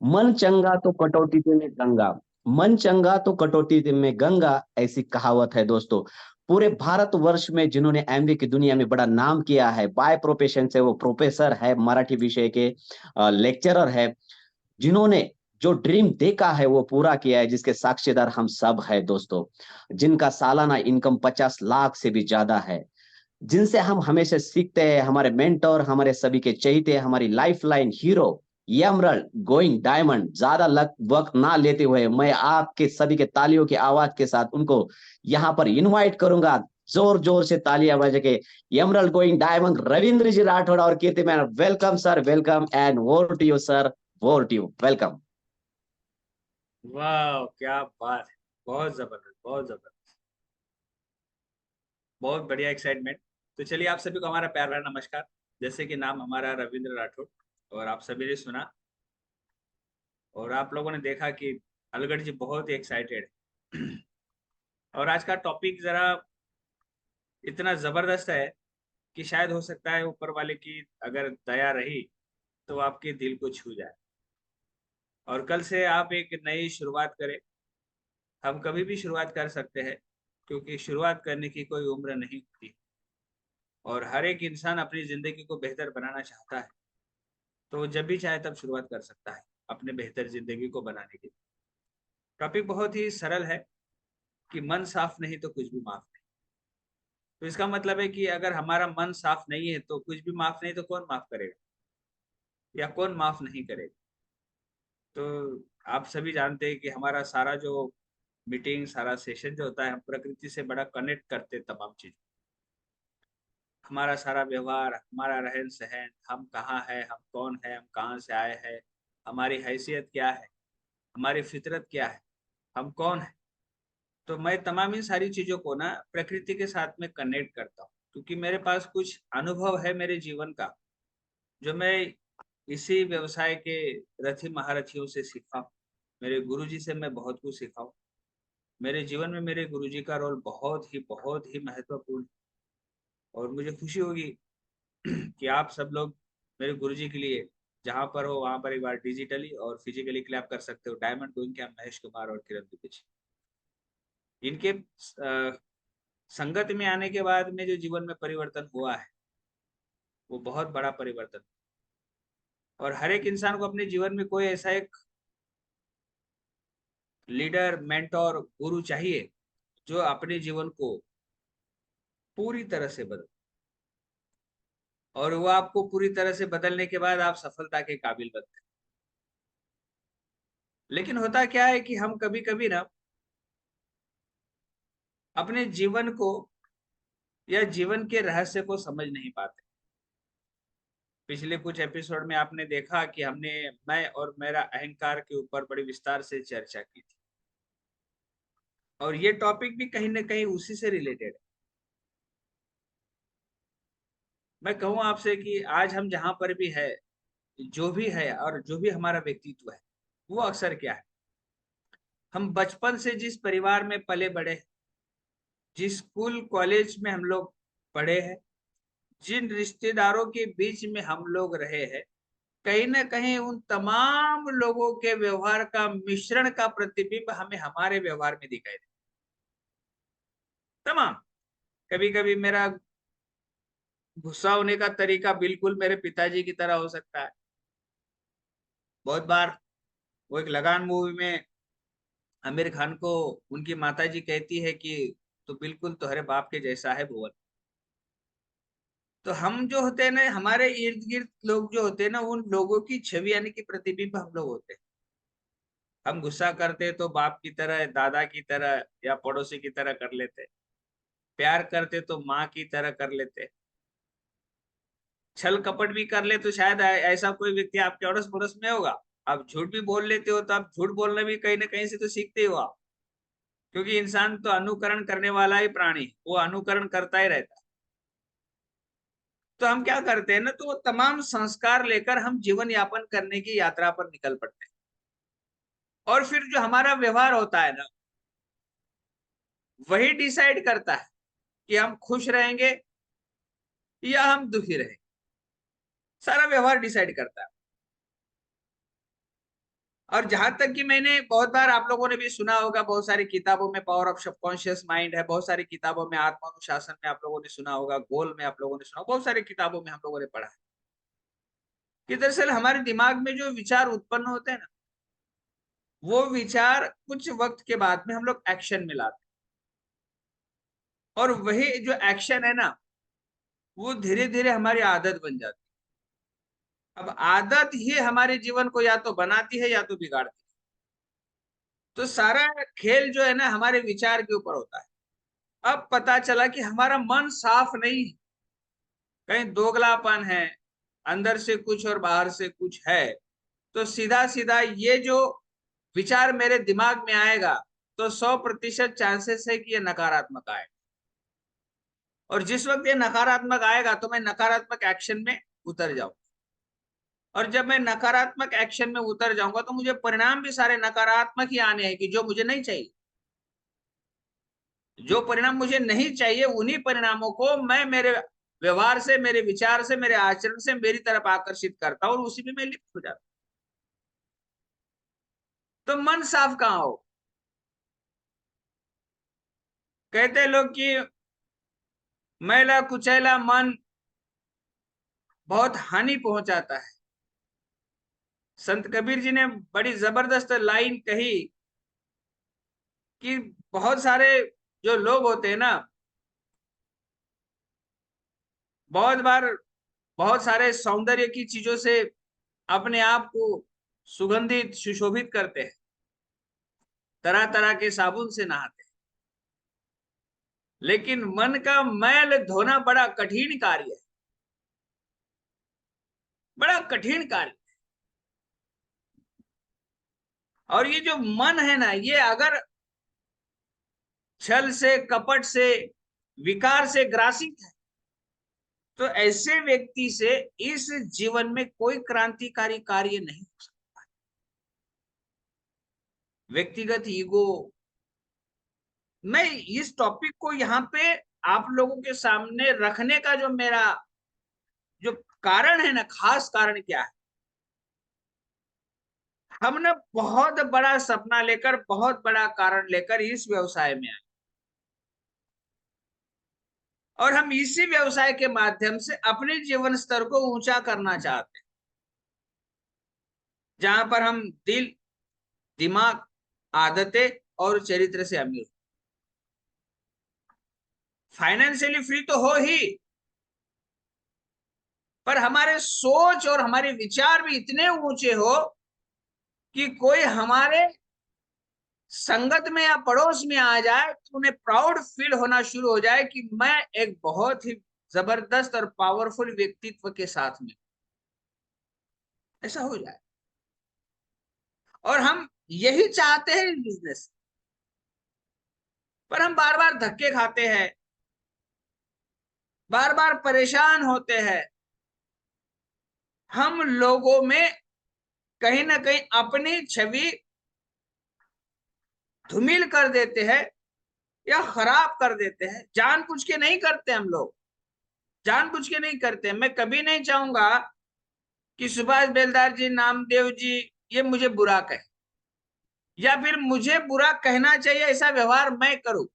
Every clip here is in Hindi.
मन चंगा तो कटौती में गंगा। मन चंगा तो कटौती में गंगा, ऐसी कहावत है दोस्तों। पूरे भारतवर्ष में जिन्होंने एमबीए की दुनिया में बड़ा नाम किया है, बाय प्रोफेशन से वो प्रोफेसर है, मराठी विषय के लेक्चरर है, जिन्होंने जो ड्रीम देखा है वो पूरा किया है, जिसके साक्षीदार हम सब है दोस्तों। जिनका सालाना इनकम 50 लाख से भी ज्यादा है, जिनसे हम हमेशा सीखते हैं, हमारे मेंटोर, हमारे सभी के चहेते, हमारी life line hero emerald going diamond. ज्यादा वक्त ना लेते हुए मैं आपके सभी के तालियों की आवाज के साथ उनको यहाँ पर इनवाइट करूंगा। जोर जोर से तालियां बजा के emerald going diamond Ravindra ji Rathore और Kirti Maan, welcome sir, welcome and over to you sir, over to you, welcome. वाह क्या बात है। बहुत जबरदस्त, बहुत जबरदस्त। बहुत बढ़िया एक्साइटमेंट। तो चलिए आप सभी को हमारा प्यार भरा नमस्कार। जैसे कि नाम हमारा रविंद्र राठौड़, और आप सभी ने सुना और आप लोगों ने देखा कि अलगढ़ जी बहुत ही एक्साइटेड है। और आज का टॉपिक जरा इतना जबरदस्त है कि शायद हो सकता है ऊपर वाले की अगर दया रही तो आपके दिल को छू जाए और कल से आप एक नई शुरुआत करें। हम कभी भी शुरुआत कर सकते हैं, क्योंकि शुरुआत करने की कोई उम्र नहीं होती और हर एक इंसान अपनी जिंदगी को बेहतर बनाना चाहता है। तो वो जब भी चाहे तब शुरुआत कर सकता है अपने बेहतर जिंदगी को बनाने के लिए। टॉपिक बहुत ही सरल है कि मन साफ नहीं तो कुछ भी माफ नहीं। तो इसका मतलब है कि अगर हमारा मन साफ नहीं है तो कुछ भी माफ नहीं, तो कौन माफ करेगा या कौन माफ नहीं करेगा। तो आप सभी जानते हैं कि हमारा सारा जो मीटिंग, सारा सेशन जो होता है, हम प्रकृति से बड़ा कनेक्ट करते हैं तमाम चीज। हमारा सारा व्यवहार, हमारा रहन सहन, हम कहाँ है, हम कौन है, हम कहाँ से आए हैं, हमारी हैसियत क्या है, हमारी फितरत क्या है, हम कौन है। तो मैं तमाम इन सारी चीजों को ना प्रकृति के साथ में कनेक्ट करता हूँ, क्योंकि मेरे पास कुछ अनुभव है मेरे जीवन का, जो मैं इसी व्यवसाय के रथी महारथियों से सीखा हूँ। मेरे गुरुजी से मैं बहुत कुछ सीखा हूँ। मेरे जीवन में मेरे गुरुजी का रोल बहुत ही महत्वपूर्ण है। और मुझे खुशी होगी कि आप सब लोग मेरे गुरुजी के लिए जहां पर हो वहां पर एक बार डिजिटली और फिजिकली क्लैप कर सकते हो। डायमंड गोइंग के महेश कुमार और किरण दुबे जी, इनके संगत में आने के बाद में जो जीवन में परिवर्तन हुआ है वो बहुत बड़ा परिवर्तन। और हर एक इंसान को अपने जीवन में कोई ऐसा एक लीडर, मेंटोर, गुरु चाहिए जो अपने जीवन को पूरी तरह से बदले, और वो आपको पूरी तरह से बदलने के बाद आप सफलता के काबिल बनते हैं। लेकिन होता क्या है कि हम कभी कभी ना अपने जीवन को या जीवन के रहस्य को समझ नहीं पाते। पिछले कुछ एपिसोड में आपने देखा कि हमने, मैं और मेरा अहंकार के ऊपर बड़ी विस्तार से चर्चा की थी, और ये टॉपिक भी कहीं ना कहीं उसी से रिलेटेड है। मैं कहूँ आपसे कि आज हम जहां पर भी है, जो भी है और जो भी हमारा व्यक्तित्व है, वो अक्सर क्या है, हम बचपन से जिस परिवार में पले बड़े हैं, जिस स्कूल कॉलेज में हम लोग पढ़े हैं, जिन रिश्तेदारों के बीच में हम लोग रहे हैं, कहीं ना कहीं उन तमाम लोगों के व्यवहार का मिश्रण का प्रतिबिंब हमें हमारे व्यवहार में दिखाई दे। तमाम, कभी कभी मेरा गुस्सा होने का तरीका बिल्कुल मेरे पिताजी की तरह हो सकता है। बहुत बार वो एक लगान मूवी में आमिर खान को उनकी माताजी कहती है कि तो बिल्कुल तुम्हारे बाप के जैसा है भुवन। तो हम जो होते हैं ना, हमारे इर्द गिर्द लोग जो होते हैं ना, उन लोगों की छवि यानी कि प्रतिबिंब हम लोग होते हैं। हम गुस्सा करते तो बाप की तरह, दादा की तरह या पड़ोसी की तरह कर लेते। प्यार करते तो माँ की तरह कर लेते। छल कपट भी कर ले तो शायद ऐसा कोई व्यक्ति आपके अड़ोस पड़ोस में होगा। आप झूठ भी बोल लेते हो तो आप झूठ बोलना भी कहीं ना कहीं से तो सीखते ही हो आप, क्योंकि इंसान तो अनुकरण करने वाला ही प्राणी है, वो अनुकरण करता ही रहता है। तो हम क्या करते हैं ना, तो वो तमाम संस्कार लेकर हम जीवन यापन करने की यात्रा पर निकल पड़ते हैं। और फिर जो हमारा व्यवहार होता है ना, वही डिसाइड करता है कि हम खुश रहेंगे या हम दुखी रहेंगे। सारा व्यवहार डिसाइड करता है। और जहां तक कि मैंने बहुत बार, आप लोगों ने भी सुना होगा, बहुत सारी किताबों में पावर ऑफ सबकॉन्शियस माइंड है, बहुत सारी किताबों में आत्मानुशासन में आप लोगों ने सुना होगा, गोल में आप लोगों ने सुना, बहुत सारी किताबों में हम लोगों ने पढ़ा है कि दरअसल हमारे दिमाग में जो विचार उत्पन्न होते हैं ना, वो विचार कुछ वक्त के बाद में हम लोग एक्शन में लाते हैं, और वही जो एक्शन है ना, वो धीरे धीरे हमारी आदत बन जाती है। अब आदत ही हमारे जीवन को या तो बनाती है या तो बिगाड़ती है। तो सारा खेल जो है ना, हमारे विचार के ऊपर होता है। अब पता चला कि हमारा मन साफ नहीं है, कहीं दोगलापन है, अंदर से कुछ और बाहर से कुछ है, तो सीधा सीधा ये जो विचार मेरे दिमाग में आएगा, तो 100% चांसेस है कि ये नकारात्मक आएगा। और जिस वक्त ये नकारात्मक आएगा तो मैं नकारात्मक एक्शन में उतर जाऊंगा, और जब मैं नकारात्मक एक्शन में उतर जाऊंगा तो मुझे परिणाम भी सारे नकारात्मक ही आने हैं, कि जो मुझे नहीं चाहिए। जो परिणाम मुझे नहीं चाहिए, उन्हीं परिणामों को मैं मेरे व्यवहार से, मेरे विचार से, मेरे आचरण से मेरी तरफ आकर्षित करता हूं, और उसी में मैं लिप्त हो जाता हूं। तो मन साफ कहां हो? कहते लोग कि मैला कुचैला मन बहुत हानि पहुंचाता है। संत कबीर जी ने बड़ी जबरदस्त लाइन कही कि बहुत सारे जो लोग होते हैं ना, बहुत बार बहुत सारे सौंदर्य की चीजों से अपने आप को सुगंधित सुशोभित करते हैं, तरह तरह के साबुन से नहाते हैं, लेकिन मन का मैल धोना बड़ा कठिन कार्य है, बड़ा कठिन कार्य। और ये जो मन है ना, ये अगर छल से, कपट से, विकार से ग्रासित है, तो ऐसे व्यक्ति से इस जीवन में कोई क्रांतिकारी कार्य नहीं हो सकता। व्यक्तिगत ईगो, मैं इस टॉपिक को यहाँ पे आप लोगों के सामने रखने का जो मेरा जो कारण है ना, खास कारण क्या है, हम ना बहुत बड़ा सपना लेकर, बहुत बड़ा कारण लेकर इस व्यवसाय में आए, और हम इसी व्यवसाय के माध्यम से अपने जीवन स्तर को ऊंचा करना चाहते हैं, जहां पर हम दिल, दिमाग, आदतें और चरित्र से अमीर, फाइनेंशियली फ्री तो हो ही, पर हमारे सोच और हमारे विचार भी इतने ऊंचे हो कि कोई हमारे संगत में या पड़ोस में आ जाए तो उन्हें प्राउड फील होना शुरू हो जाए कि मैं एक बहुत ही जबरदस्त और पावरफुल व्यक्तित्व के साथ में, ऐसा हो जाए। और हम यही चाहते हैं इस बिजनेस, पर हम बार बार धक्के खाते हैं, बार बार परेशान होते हैं। हम लोगों में कहीं ना कहीं अपनी छवि धूमिल कर देते हैं या खराब कर देते हैं, जानबूझ के नहीं करते हम लोग, जानबूझ के नहीं करते। मैं कभी नहीं चाहूंगा कि सुभाष बेलदार जी, नामदेव जी ये मुझे बुरा कहे, या फिर मुझे बुरा कहना चाहिए ऐसा व्यवहार मैं करूं।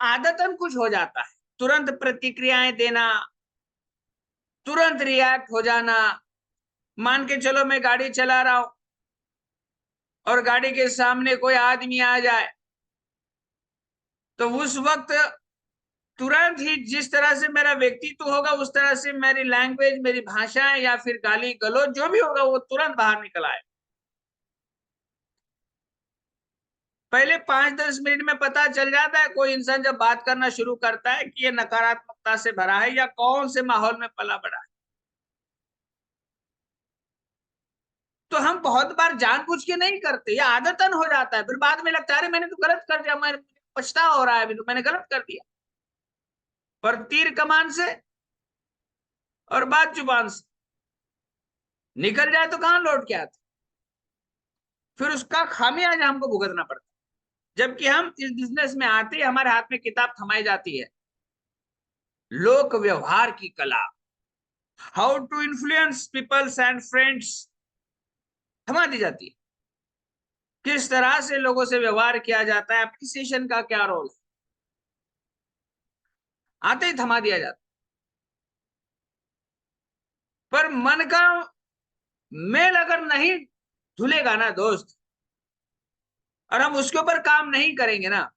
आदतन कुछ हो जाता है, तुरंत प्रतिक्रियाएं देना, तुरंत रिएक्ट हो जाना। मान के चलो मैं गाड़ी चला रहा हूं और गाड़ी के सामने कोई आदमी आ जाए, तो उस वक्त तुरंत ही जिस तरह से मेरा व्यक्तित्व होगा, उस तरह से मेरी लैंग्वेज, मेरी भाषाएं या फिर गाली गलौज जो भी होगा, वो तुरंत बाहर निकल आए। पहले 5-10 मिनट में पता चल जाता है कोई इंसान जब बात करना शुरू करता है कि ये नकारात्मकता से भरा है या कौन से माहौल में पला बड़ा है। तो हम बहुत बार जानबूझ के नहीं करते, या आदतन हो जाता है, फिर बाद में लगता है अरे मैंने तो गलत कर दिया, मैं पछतावा हो रहा है, अभी तो मैंने गलत कर दिया। पर तीर कमान से और बात जुबान से निकल जाए तो कहां लौट के आते, फिर उसका खामियाजा हमको भुगतना पड़ता है। जबकि हम इस बिजनेस में आते ही हमारे हाथ में किताब थमाई जाती है, लोक व्यवहार की कला, how to influence peoples and friends, थमा दी जाती है। किस तरह से लोगों से व्यवहार किया जाता है, एप्रिसिएशन का क्या रोल है, आते ही थमा दिया जाता। पर मन का मेल अगर नहीं धुलेगा ना दोस्त, और हम उसके ऊपर काम नहीं करेंगे ना,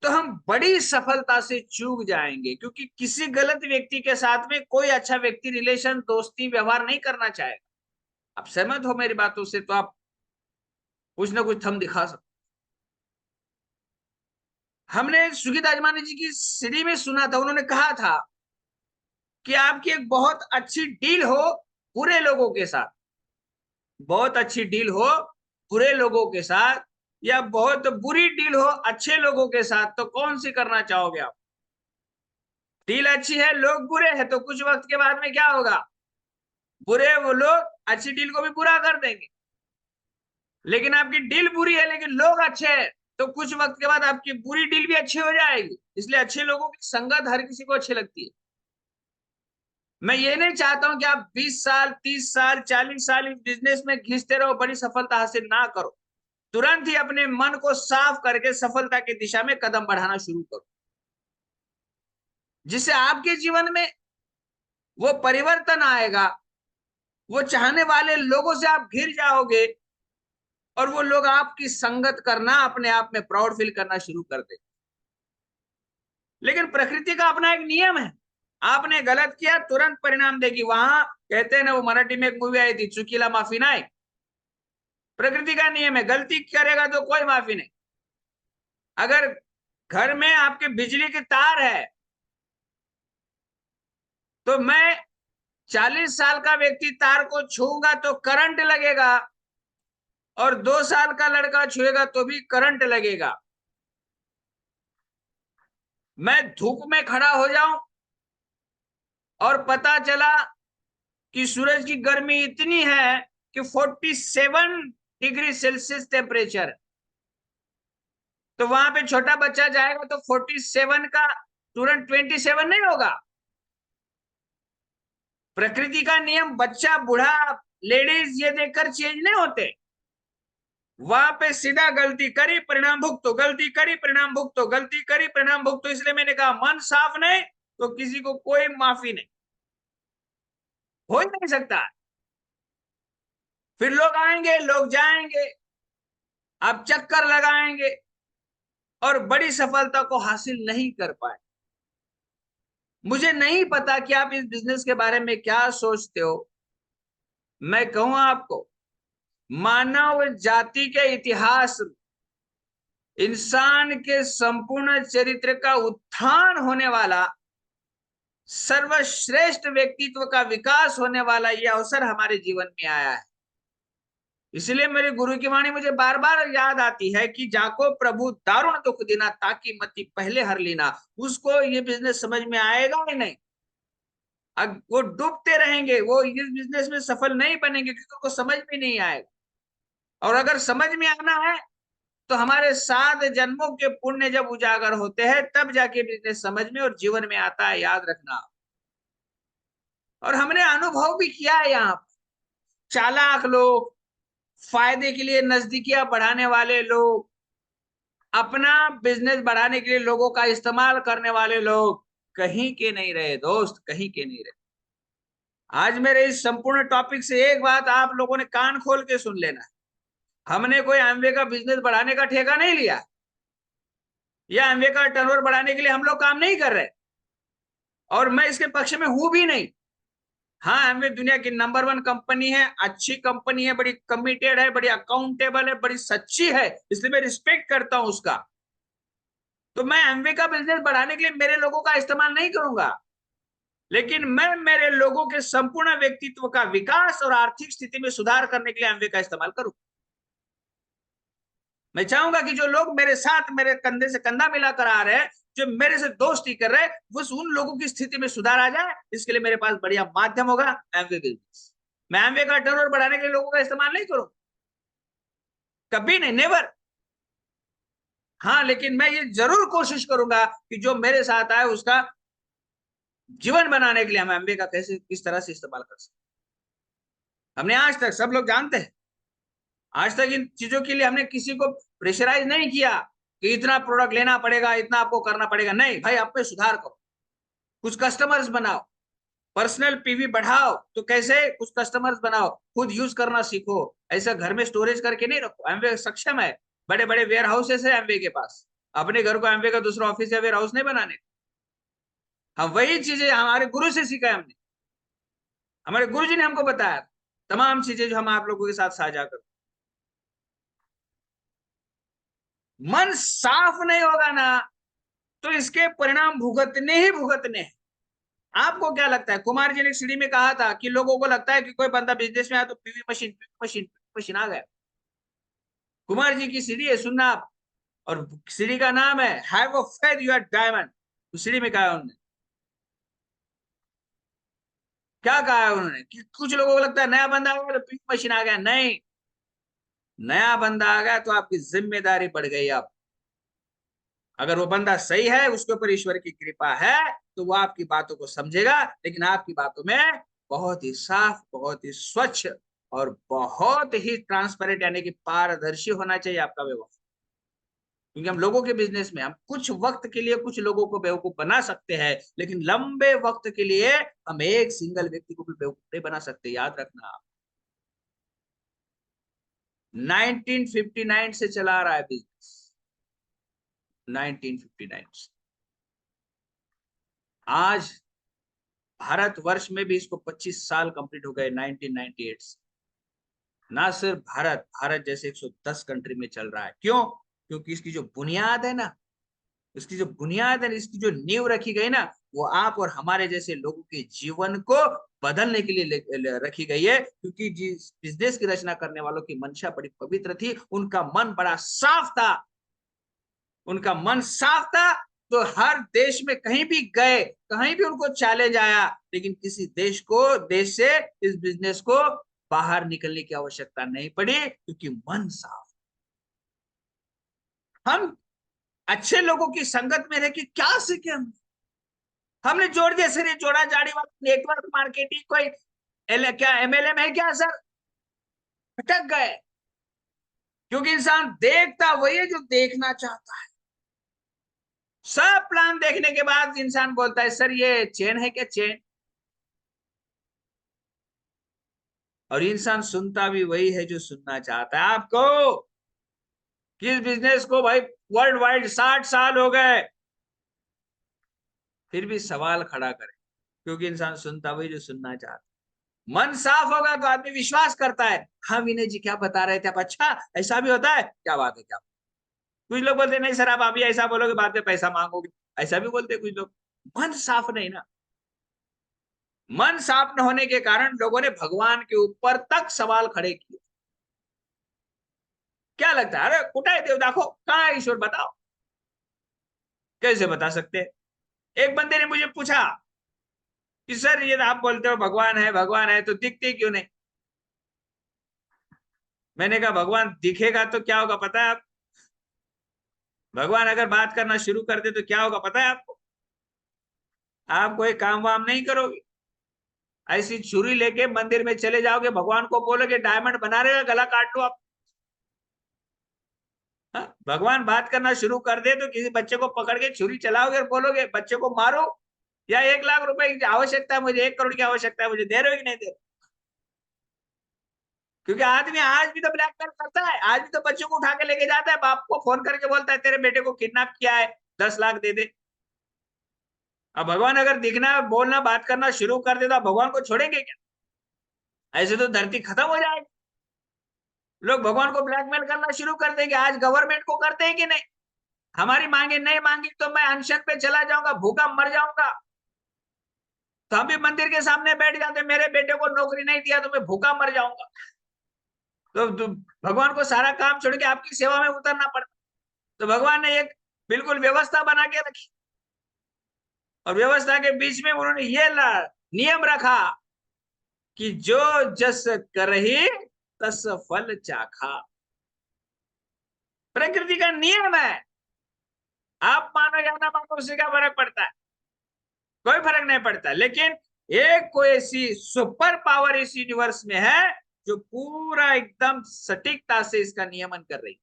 तो हम बड़ी सफलता से चूक जाएंगे। क्योंकि किसी गलत व्यक्ति के साथ में कोई अच्छा व्यक्ति रिलेशन, दोस्ती, व्यवहार नहीं करना चाहेगा। आप सहमत हो मेरी बातों से, तो आप कुछ ना कुछ थम दिखा सकते। हमने सुगीत आजमानी जी की सीडी में सुना था, उन्होंने कहा था कि आपकी एक बहुत अच्छी डील हो बुरे लोगों के साथ, बहुत अच्छी डील हो बुरे लोगों के साथ, या बहुत बुरी डील हो अच्छे लोगों के साथ, तो कौन सी करना चाहोगे आप? डील अच्छी है, लोग बुरे हैं, तो कुछ वक्त के बाद में क्या होगा, बुरे वो लोग अच्छी डील को भी बुरा कर देंगे। लेकिन आपकी डील बुरी है लेकिन लोग अच्छे हैं, तो कुछ वक्त के बाद आपकी बुरी डील भी अच्छी हो जाएगी। इसलिए अच्छे लोगों की संगत हर किसी को अच्छी लगती है। मैं ये नहीं चाहता हूं कि आप 20 साल, 30 साल, 40 साल इस बिजनेस में घिसते रहो, बड़ी सफलता हासिल ना करो। तुरंत ही अपने मन को साफ करके सफलता की दिशा में कदम बढ़ाना शुरू करो, जिससे आपके जीवन में वो परिवर्तन आएगा। वो चाहने वाले लोगों से आप घिर जाओगे, और वो लोग आपकी संगत करना अपने आप में प्राउड फील करना शुरू कर दे। लेकिन प्रकृति का अपना एक नियम है, आपने गलत किया तुरंत परिणाम देगी। वहां कहते हैं ना, वो मराठी में एक मूवी आई थी, चुकीला माफी नाही। प्रकृति का नियम है, गलती करेगा तो कोई माफी नहीं। अगर घर में आपके बिजली की तार है, तो मैं 40 साल का व्यक्ति तार को छूऊंगा तो करंट लगेगा, और 2 साल का लड़का छुएगा तो भी करंट लगेगा। मैं धूप में खड़ा हो जाऊं और पता चला कि सूरज की गर्मी इतनी है कि 47 डिग्री सेल्सियस टेम्परेचर, तो वहां पे छोटा बच्चा जाएगा तो 47 का तुरंत 27 नहीं होगा। प्रकृति का नियम बच्चा, बूढ़ा, लेडीज ये देखकर चेंज नहीं होते। वहां पे सीधा गलती करी परिणाम भुगतो, गलती करी परिणाम भुगतो, गलती करी परिणाम भुगतो। इसलिए मैंने कहा मन साफ नहीं तो किसी को कोई माफी नहीं, हो ही नहीं सकता। फिर लोग आएंगे, लोग जाएंगे, आप चक्कर लगाएंगे और बड़ी सफलता को हासिल नहीं कर पाए। मुझे नहीं पता कि आप इस बिजनेस के बारे में क्या सोचते हो। मैं कहूं आपको, मानव जाति के इतिहास में इंसान के संपूर्ण चरित्र का उत्थान होने वाला, सर्वश्रेष्ठ व्यक्तित्व का विकास होने वाला यह अवसर हमारे जीवन में आया है। इसलिए मेरे गुरु की वाणी मुझे बार बार याद आती है कि जाको प्रभु दारुण दुख देना, ताकि मति पहले हर लेना। उसको ये बिजनेस समझ में आएगा ही नहीं, वो डूबते रहेंगे, वो इस बिजनेस में सफल नहीं बनेंगे, क्योंकि उनको समझ में नहीं आएगा। और अगर समझ में आना है तो हमारे 7 जन्मों के पुण्य जब उजागर होते हैं, तब जाके बिजनेस समझ में और जीवन में आता है, याद रखना। और हमने अनुभव भी किया है यहाँ पर। चालाक लोग, फायदे के लिए नजदीकियां बढ़ाने वाले लोग, अपना बिजनेस बढ़ाने के लिए लोगों का इस्तेमाल करने वाले लोग कहीं के नहीं रहे दोस्त, कहीं के नहीं रहे। आज मेरे इस संपूर्ण टॉपिक से एक बात आप लोगों ने कान खोल के सुन लेना है। हमने कोई एमवे का बिजनेस बढ़ाने का ठेका नहीं लिया, या एमवे का टर्नओवर बढ़ाने के लिए हम लोग काम नहीं कर रहे, और मैं इसके पक्ष में हूं भी नहीं। हाँ, एमवे दुनिया की नंबर 1 कंपनी है, अच्छी कंपनी है, बड़ी कमिटेड है, बड़ी अकाउंटेबल है, बड़ी सच्ची है, इसलिए मैं रिस्पेक्ट करता हूं उसका। तो मैं एमवे का बिजनेस बढ़ाने के लिए मेरे लोगों का इस्तेमाल नहीं करूंगा, लेकिन मैं मेरे लोगों के संपूर्ण व्यक्तित्व का विकास और आर्थिक स्थिति में सुधार करने के लिए एमवे का इस्तेमाल करूं। मैं चाहूंगा कि जो लोग मेरे साथ, मेरे कंधे से कंधा मिलाकर आ रहे हैं, जो मेरे से दोस्ती कर रहे हैं, बस उन लोगों की स्थिति में सुधार आ जाए। इसके लिए मेरे पास बढ़िया माध्यम होगा, एमवे बिजनेस। मैं एमवे का टर्नओवर बढ़ाने के लिए लोगों का इस्तेमाल नहीं करूं, कभी नहीं, नेवर। हाँ, लेकिन मैं ये जरूर कोशिश करूंगा कि जो मेरे साथ आए उसका जीवन बनाने के लिए हम एमवे का कैसे, किस तरह से इस्तेमाल कर सकते। हमने आज तक, सब लोग जानते हैं, आज तक इन चीजों के लिए हमने किसी को प्रेशराइज नहीं किया कि इतना प्रोडक्ट लेना पड़ेगा, इतना आपको करना पड़ेगा। नहीं भाई, आप पे सुधार करो, कुछ कस्टमर्स बनाओ, पर्सनल पीवी बढ़ाओ। तो कैसे? कुछ कस्टमर्स बनाओ, खुद यूज करना सीखो। ऐसा घर में स्टोरेज करके नहीं रखो। एमवे सक्षम है, बड़े बड़े वेयर हाउसेस है एमवे के पास। अपने घर को एमवे का दूसरा ऑफिस या वेयर हाउस नहीं बनाने। हम वही चीजें हमारे गुरु से सीखा है हमने, हमारे गुरु जी ने हमको बताया तमाम चीजें जो हम आप लोगों के साथ साझा कर। मन साफ नहीं होगा ना, तो इसके परिणाम भुगतने ही भुगतने हैं। आपको क्या लगता है? कुमार जी ने सीढ़ी में कहा था कि लोगों को लगता है कि कोई बंदा बिजनेस में आया तो पीवी मशीन मशीन आ गया। कुमार जी की सीढ़ी है, सुनना आप। और सीढ़ी का नाम है have a faith you are diamond. तो सीढ़ी में कहा है उन्होंने, क्या कहा है उन्होंने कि कुछ लोगों को लगता है नया बंदा आ गया तो पीवी मशीन आ गया। नहीं, नया बंदा आ गया तो आपकी जिम्मेदारी बढ़ गई। आप अगर वो बंदा सही है, उसके ऊपर ईश्वर की कृपा है, तो वो आपकी बातों को समझेगा, लेकिन आपकी बातों में बहुत ही साफ, बहुत ही स्वच्छ और बहुत ही ट्रांसपेरेंट यानी कि पारदर्शी होना चाहिए आपका व्यवहार। क्योंकि हम लोगों के बिजनेस में हम कुछ वक्त के लिए कुछ लोगों को बेवकूफ बना सकते हैं, लेकिन लंबे वक्त के लिए हम एक सिंगल व्यक्ति को भी बेवकूफ नहीं बना सकते। याद रखना आप। 1959 से चला रहा है बिजनेस, 1959 से आज भारतवर्ष में भी इसको 25 साल कंप्लीट हो गए 1998 से। ना सिर्फ भारत, भारत जैसे 110 कंट्री में चल रहा है। क्यों? क्योंकि इसकी जो बुनियाद है ना, इसकी जो बुनियाद है, इसकी जो नींव रखी गई ना, वो आप और हमारे जैसे लोगों के जीवन को बदलने के लिए रखी गई है। क्योंकि जिस बिजनेस की रचना करने वालों की मंशा बड़ी पवित्र थी, उनका मन बड़ा साफ था, उनका मन साफ था। तो हर देश में कहीं भी गए, कहीं भी उनको चैलेंज आया, लेकिन किसी देश से इस बिजनेस को बाहर निकलने की आवश्यकता नहीं पड़ी, क्योंकि मन साफ। हम अच्छे लोगों की संगत में रह के क्या सीखे? हमने जोड़ दिया सर, ये जोड़ा जाड़ी वाला नेटवर्क मार्केटिंग कोई क्या एमएलएम है क्या सर? भटक गए। क्योंकि इंसान देखता वही है जो देखना चाहता है। सब प्लान देखने के बाद इंसान बोलता है सर ये चेन है क्या? चेन। और इंसान सुनता भी वही है जो सुनना चाहता है। आपको किस बिजनेस को भाई वर्ल्ड वाइड 60 साल हो गए, फिर भी सवाल खड़ा करे, क्योंकि इंसान सुनता वही जो सुनना चाहता है। मन साफ होगा तो आदमी विश्वास करता है। हाँ विनय जी क्या बता रहे थे आप, अच्छा ऐसा भी होता है, क्या बात है, क्या? कुछ लोग बोलते नहीं सर आप अभी ऐसा बोलोगे बाद में पैसा मांगोगे, ऐसा भी बोलते कुछ लोग। मन साफ नहीं ना। मन साफ न होने के कारण लोगों ने भगवान के ऊपर तक सवाल खड़े किए। क्या लगता है? अरे कुटाई देव देखो कहाँ है ईश्वर, बताओ। कैसे बता सकते हैं? एक बंदे ने मुझे पूछा कि सर ये आप बोलते हो भगवान है तो दिखते क्यों नहीं? मैंने कहा भगवान दिखेगा तो क्या होगा पता है आप? भगवान अगर बात करना शुरू कर दे तो क्या होगा पता है आपको? आप कोई काम वाम नहीं करोगे, ऐसी छुरी लेके मंदिर में चले जाओगे, भगवान को बोलोगे डायमंड बना रहे हो, गला काट लो आप। हाँ? भगवान बात करना शुरू कर दे तो किसी बच्चे को पकड़ के छुरी चलाओगे और बोलोगे बच्चे को मारो, या 1 लाख रुपए की आवश्यकता है मुझे, 1 करोड़ की आवश्यकता है मुझे, दे रहे हो कि नहीं दे रहे? क्योंकि आदमी आज भी तो ब्लैकमेल करता है, आज भी तो बच्चों को उठा के लेके जाता है, बाप को फोन करके बोलता है तेरे बेटे को किडनैप किया है, 10 लाख दे दे। अब भगवान अगर दिखना, बोलना, बात करना शुरू कर दे तो भगवान को छोड़ेंगे क्या? ऐसे तो धरती खत्म हो जाएगी। लोग भगवान को ब्लैकमेल करना शुरू कर देंगे। आज गवर्नमेंट को करते हैं कि नहीं? हमारी मांगे नहीं मांगी तो मैं अनशन पे चला जाऊंगा, भूखा मर जाऊंगा। तो हम भी मंदिर के सामने बैठ जाते, मेरे बेटे को नौकरी नहीं दिया तो मैं भूखा मर जाऊंगा। तो भगवान को सारा काम छोड़ के आपकी सेवा में उतरना पड़ता। तो भगवान ने एक बिल्कुल व्यवस्था बना के रखी, और व्यवस्था के बीच में उन्होंने ये नियम रखा कि जो जस करही तस फल चाखा। प्रकृति का नियम है, आप मानो या ना मानो उससे क्या फर्क पड़ता है? कोई फर्क नहीं पड़ता। लेकिन एक कोई ऐसी सुपर पावर इस यूनिवर्स में है जो पूरा एकदम सटीकता से इसका नियमन कर रही है।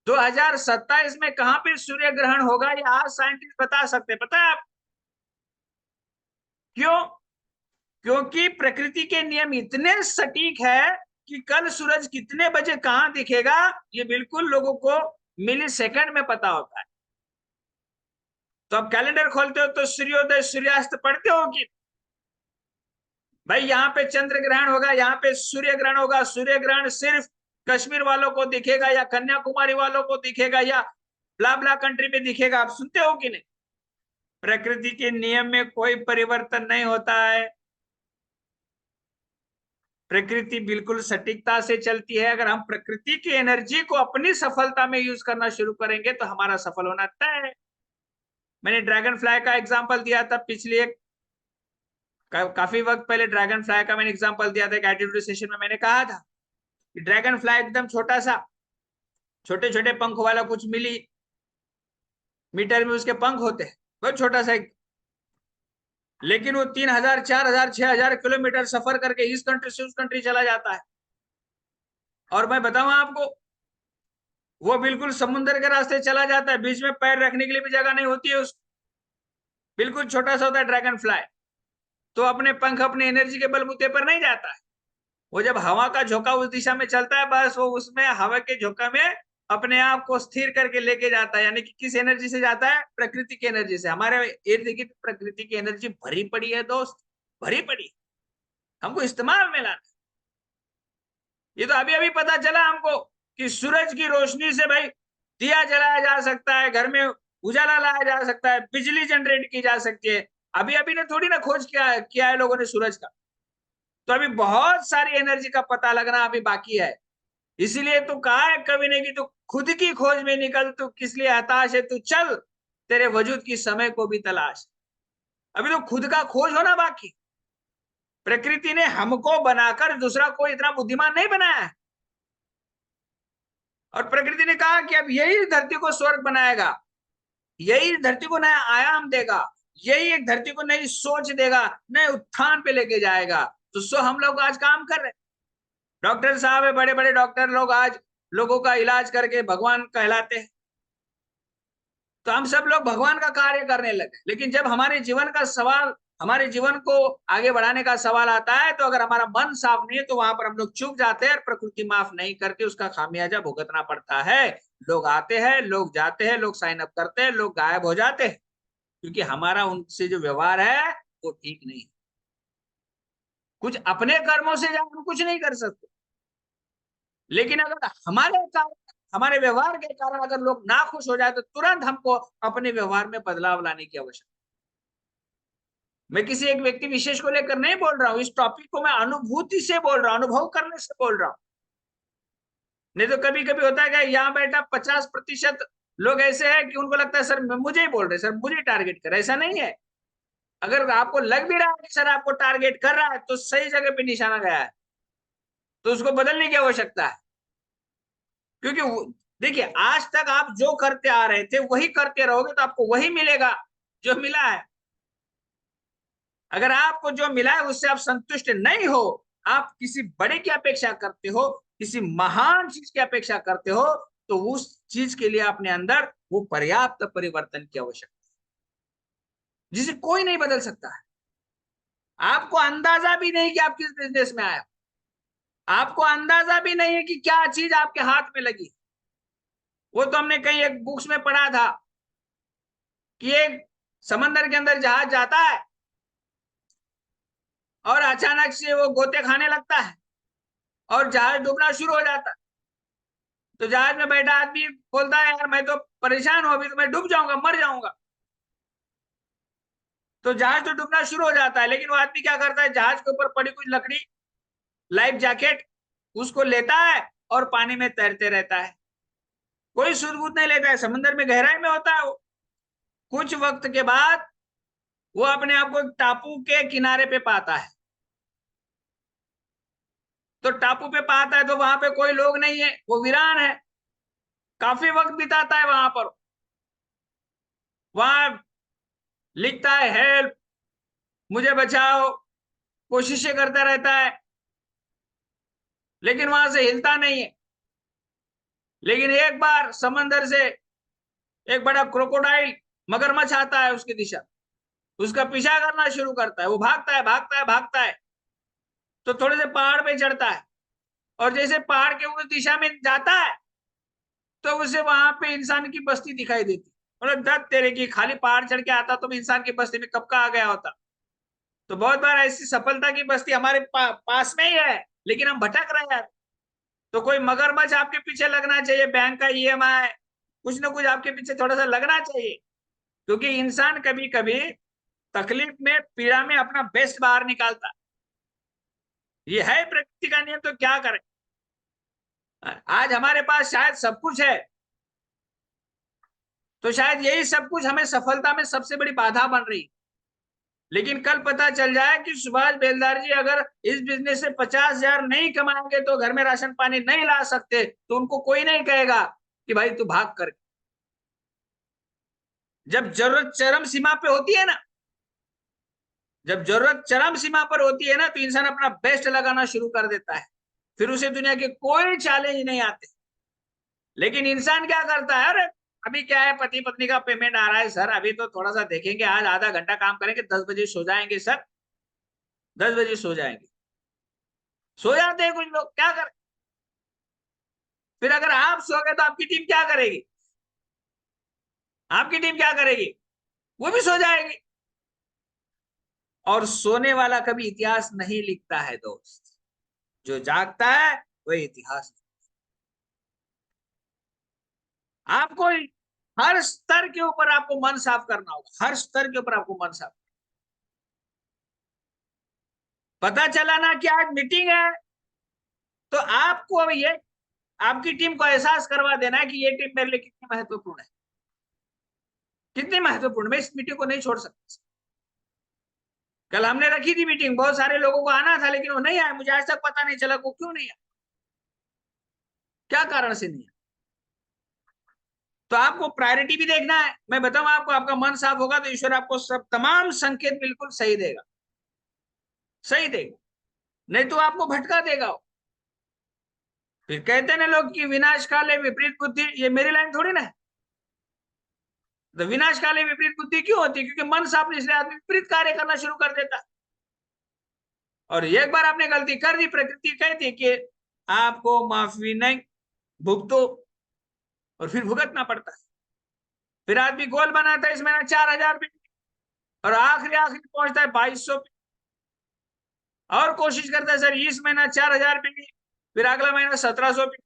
2027 में कहां पे सूर्य ग्रहण होगा ये आज साइंटिस्ट बता सकते हैं, पता है आप क्यों? क्योंकि प्रकृति के नियम इतने सटीक है कि कल सूरज कितने बजे कहां दिखेगा ये बिल्कुल लोगों को मिली सेकंड में पता होता है। तो आप कैलेंडर खोलते हो तो सूर्योदय सूर्यास्त पढ़ते हो कि भाई यहाँ पे चंद्र ग्रहण होगा, यहाँ पे सूर्य ग्रहण होगा। सूर्य ग्रहण सिर्फ कश्मीर वालों को दिखेगा या कन्याकुमारी वालों को दिखेगा या ब्ला ब्ला कंट्री पे दिखेगा, आप सुनते हो कि नहीं? प्रकृति के नियम में कोई परिवर्तन नहीं होता है। प्रकृति बिल्कुल सटीकता से चलती है। अगर हम प्रकृति की एनर्जी को अपनी सफलता में यूज करना शुरू करेंगे तो हमारा सफल होना तय है। मैंने ड्रैगन फ्लाई का एग्जांपल दिया था पिछले काफी वक्त पहले। ड्रैगन फ्लाई का मैंने एग्जांपल दिया था एक एटीट्यूड सेशन में। मैंने कहा था कि ड्रैगन फ्लाई एकदम छोटा सा, छोटे छोटे पंख वाला, कुछ मिली मीटर में उसके पंख होते हैं, बहुत छोटा सा लेकिन वो 3000 4000 6000 किलोमीटर सफर करके इस कंट्री से उस कंट्री चला जाता है। और मैं बताऊं आपको, वो बिल्कुल समुद्र के रास्ते चला जाता है, बीच में पैर रखने के लिए भी जगह नहीं होती है उसको। बिल्कुल छोटा सा होता है ड्रैगन फ्लाई। तो अपने पंख अपनी एनर्जी के बलबूते पर नहीं जाता है। वो जब हवा का झोंका उस दिशा में चलता है, बस वो उसमें हवा के झोंका में अपने आप को स्थिर करके लेके जाता है। यानी कि किस एनर्जी से जाता है? प्रकृति की एनर्जी से। हमारे इर्द गिर्द प्रकृति की एनर्जी भरी पड़ी है दोस्त, भरी पड़ी। हमको इस्तेमाल में लाना। ये तो अभी अभी पता चला हमको कि सूरज की रोशनी से भाई दिया जलाया जा सकता है, घर में उजाला लाया जा सकता है, बिजली जनरेट की जा सकती है। अभी अभी ने थोड़ी ना खोज किया है लोगों ने सूरज का। तो अभी बहुत सारी एनर्जी का पता लगना अभी बाकी है। इसीलिए तो कहा है कवि ने कि तू खुद की खोज में निकल, तू किस लिए हताश है, तू चल, तेरे वजूद की समय को भी तलाश। अभी तो खुद का खोज होना बाकी। प्रकृति ने हमको बनाकर दूसरा कोई इतना बुद्धिमान नहीं बनाया है। और प्रकृति ने कहा कि अब यही धरती को स्वर्ग बनाएगा, यही धरती को नया आयाम देगा, यही एक धरती को नई सोच देगा, नए उत्थान पे लेके जाएगा। तो सो हम लोग आज काम कर रहे हैं। डॉक्टर साहब है, बड़े बड़े डॉक्टर लोग आज लोगों का इलाज करके भगवान कहलाते हैं। तो हम सब लोग भगवान का कार्य करने लगे। लेकिन जब हमारे जीवन का सवाल, हमारे जीवन को आगे बढ़ाने का सवाल आता है, तो अगर हमारा मन साफ नहीं है तो वहां पर हम लोग चूक जाते हैं और प्रकृति माफ नहीं करती, उसका खामियाजा भुगतना पड़ता है। लोग आते हैं, लोग जाते हैं, लोग साइन अप करते हैं, लोग गायब हो जाते हैं, क्योंकि हमारा उनसे जो व्यवहार है वो ठीक नहीं है। कुछ अपने कर्मों से हम कुछ नहीं कर सकते, लेकिन अगर हमारे व्यवहार के कारण अगर लोग ना खुश हो जाए तो तुरंत हमको अपने व्यवहार में बदलाव लाने की आवश्यकता। मैं किसी एक व्यक्ति विशेष को लेकर नहीं बोल रहा हूं, इस टॉपिक को मैं अनुभूति से बोल रहा हूं, अनुभव करने से बोल रहा हूं। नहीं तो कभी कभी होता है कि यहाँ बैठा 50% लोग ऐसे हैं कि उनको लगता है सर मुझे ही बोल रहे, सर मुझे टारगेट कर। ऐसा नहीं है। अगर आपको लग भी रहा है कि सर आपको टारगेट कर रहा है तो सही जगह पे निशाना गया है, तो उसको बदलने की आवश्यकता है। क्योंकि देखिए, आज तक आप जो करते आ रहे थे वही करते रहोगे तो आपको वही मिलेगा जो मिला है। अगर आपको जो मिला है उससे आप संतुष्ट नहीं हो, आप किसी बड़े की अपेक्षा करते हो, किसी महान चीज की अपेक्षा करते हो, तो उस चीज के लिए अपने अंदर वो पर्याप्त परिवर्तन की आवश्यकता है जिसे कोई नहीं बदल सकता है। आपको अंदाजा भी नहीं कि आप किस बिजनेस में आए, आपको अंदाजा भी नहीं है कि क्या चीज आपके हाथ में लगी। वो तो हमने कहीं एक बुक्स में पढ़ा था कि एक समंदर के अंदर जहाज जाता है और अचानक से वो गोते खाने लगता है और जहाज डूबना शुरू हो जाता है। तो जहाज में बैठा आदमी बोलता है यार मैं तो परेशान हूं, अभी तो मैं डूब जाऊंगा, मर जाऊंगा। तो जहाज तो डूबना शुरू हो जाता है, लेकिन वो आदमी क्या करता है, जहाज के ऊपर पड़ी कुछ लकड़ी, लाइफ जैकेट, उसको लेता है और पानी में तैरते रहता है। कोई सूझ बूझ नहीं लेता है, समंदर में गहराई में होता है वो। कुछ वक्त के बाद वो अपने आप को टापू के किनारे पे पाता है। तो टापू पे पाता है तो वहां पे कोई लोग नहीं है, वो वीरान है। काफी वक्त बिताता है वहां पर, वहां लिखता है हेल्प, मुझे बचाओ, कोशिशें करता रहता है। लेकिन वहां से हिलता नहीं है। लेकिन एक बार समंदर से एक बड़ा क्रोकोडाइल, मगरमच्छ आता है उसकी दिशा, उसका पीछा करना शुरू करता है, वो भागता है भागता है भागता है, तो थोड़े से पहाड़ पे चढ़ता है, और जैसे पहाड़ के उस दिशा में जाता है तो उसे वहां पे इंसान की बस्ती दिखाई देती। मतलब दत्त तेरे की, खाली पहाड़ चढ़ के आता तो मैं इंसान की बस्ती में कब का आ गया होता। तो बहुत बार ऐसी सफलता की बस्ती हमारे पास में ही है, लेकिन हम भटक रहे हैं। तो कोई मगरमच्छ आपके पीछे लगना चाहिए, बैंक का ईएमआई, कुछ ना कुछ आपके पीछे थोड़ा सा लगना चाहिए, क्योंकि इंसान कभी कभी तकलीफ में, पीड़ा में अपना बेस्ट बाहर निकालता है। ये है प्रकृति का नियम, तो क्या करें। आज हमारे पास शायद सब कुछ है, तो शायद यही सब कुछ हमें सफलता में सबसे बड़ी बाधा बन रही। लेकिन कल पता चल जाए कि सुभाष बेलदार जी अगर इस बिजनेस से 50,000 नहीं कमाएंगे तो घर में राशन पानी नहीं ला सकते, तो उनको कोई नहीं कहेगा कि भाई तू भाग कर। जब जरूरत चरम सीमा पे होती है ना, जब जरूरत चरम सीमा पर होती है ना, तो इंसान अपना बेस्ट लगाना शुरू कर देता है, फिर उसे दुनिया के कोई चैलेंज नहीं आते। लेकिन इंसान क्या करता है, अरे अभी क्या है, पति पत्नी का पेमेंट आ रहा है सर, अभी तो थोड़ा सा देखेंगे, आज आधा घंटा काम करेंगे, 10 बजे सो जाएंगे सर, 10 बजे सो जाएंगे। सो जाते हैं कुछ लोग, क्या करें। फिर अगर आप सो गए तो आपकी टीम क्या करेगी, आपकी टीम क्या करेगी, वो भी सो जाएगी। और सोने वाला कभी इतिहास नहीं लिखता है दोस्त, जो जागता है वही इतिहास। आपको हर स्तर के ऊपर आपको मन साफ करना होगा, हर स्तर के ऊपर आपको मन साफ। पता चला ना कि आज मीटिंग है, तो आपको अब ये आपकी टीम को एहसास करवा देना है कि ये टीम मेरे लिए कितनी महत्वपूर्ण है, कितनी महत्वपूर्ण, मैं इस मीटिंग को नहीं छोड़ सकता। कल हमने रखी थी मीटिंग, बहुत सारे लोगों को आना था, लेकिन वो नहीं आए, मुझे आज तक पता नहीं चला वो क्यों नहीं आया, क्या कारण से नहीं आया। तो आपको प्रायोरिटी भी देखना है। मैं बताऊं आपको, आपका मन साफ होगा तो ईश्वर आपको सब तमाम संकेत बिल्कुल सही देगा, सही देगा, नहीं तो आपको भटका देगा। फिर कहते ना लोग कि विनाश काले विपरीत बुद्धि, ये मेरी लाइन थोड़ी ना है। तो विनाश काले विपरीत बुद्धि क्यों होती है, क्योंकि मन साफ नहीं, इसलिए आदमी विपरीत कार्य करना शुरू कर देता है। और एक बार आपने गलती कर दी, प्रकृति कहती कि आपको माफी नहीं, भुगतो, और फिर भुगतना पड़ता है। फिर आदमी गोल बनाता है इस महीना 4,000 पे, और आखिरी आखिरी पहुंचता है 2,200 पे, और कोशिश करता है सर इस महीना 4,000 पे, फिर अगला महीना 1,700 पे,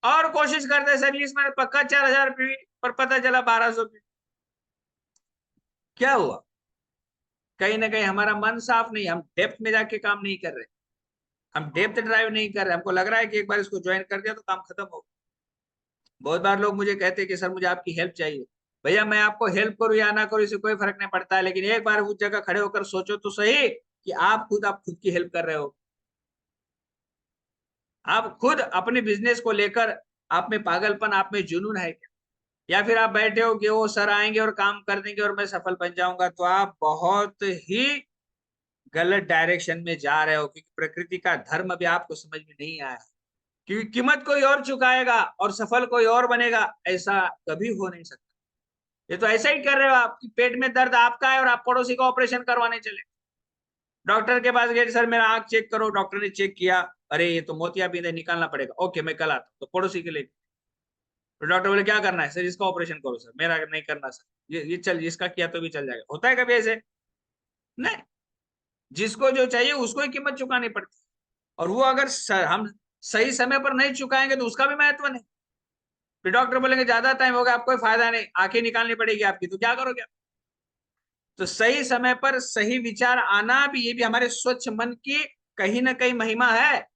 और कोशिश करते हैं सर इस महीना पक्का 4,000 पे, पर पता चला 1,200 पे। क्या हुआ, कहीं ना कहीं हमारा मन साफ नहीं, हम डेप्थ में जाके काम नहीं कर रहे, हम डेप्थ ड्राइव नहीं कर रहे। हमको लग रहा है कि एक बार इसको ज्वाइन कर दिया तो काम खत्म हो। बहुत बार लोग मुझे कहते हैं कि सर मुझे आपकी हेल्प चाहिए। भैया मैं आपको हेल्प करूं या ना करूं इससे कोई फर्क नहीं पड़ता है, लेकिन एक बार उस जगह खड़े होकर सोचो तो सही कि आप खुद की हेल्प कर रहे हो। आप खुद अपने बिजनेस को लेकर, आप में पागलपन, आप में जुनून है क्या, या फिर आप बैठे हो कि वो सर आएंगे और काम कर देंगे और मैं सफल बन जाऊंगा। तो आप बहुत ही गलत डायरेक्शन में जा रहे हो, क्योंकि प्रकृति का धर्म अभी आपको समझ में नहीं आया। क्योंकि कीमत कोई और चुकाएगा और सफल कोई और बनेगा, ऐसा कभी हो नहीं सकता। ये तो ऐसा ही कर रहे हो, आपकी पेट में दर्द आपका है और आप पड़ोसी का ऑपरेशन करवाने चले, डॉक्टर के पास गए, सर मेरा आंख चेक करो, डॉक्टर ने चेक किया, अरे ये तो मोतियाबिंद है, निकालना पड़ेगा, ओके मैं कल आता हूँ, तो पड़ोसी के लिए। तो डॉक्टर बोले क्या करना है सर, इसका ऑपरेशन करो सर, मेरा नहीं करना सर, ये चल, इसका किया तो भी चल जाएगा। होता है कभी ऐसे? नहीं, जिसको जो चाहिए उसको ही कीमत चुकानी पड़ती है, और वो अगर हम सही समय पर नहीं चुकाएंगे तो उसका भी महत्व नहीं। फिर डॉक्टर बोलेंगे ज्यादा टाइम हो गया, आपको कोई फायदा नहीं, आंखें निकालनी पड़ेगी आपकी, तो क्या करोगे आप? तो सही समय पर सही विचार आना भी, ये भी हमारे स्वच्छ मन की कहीं ना कहीं महिमा है।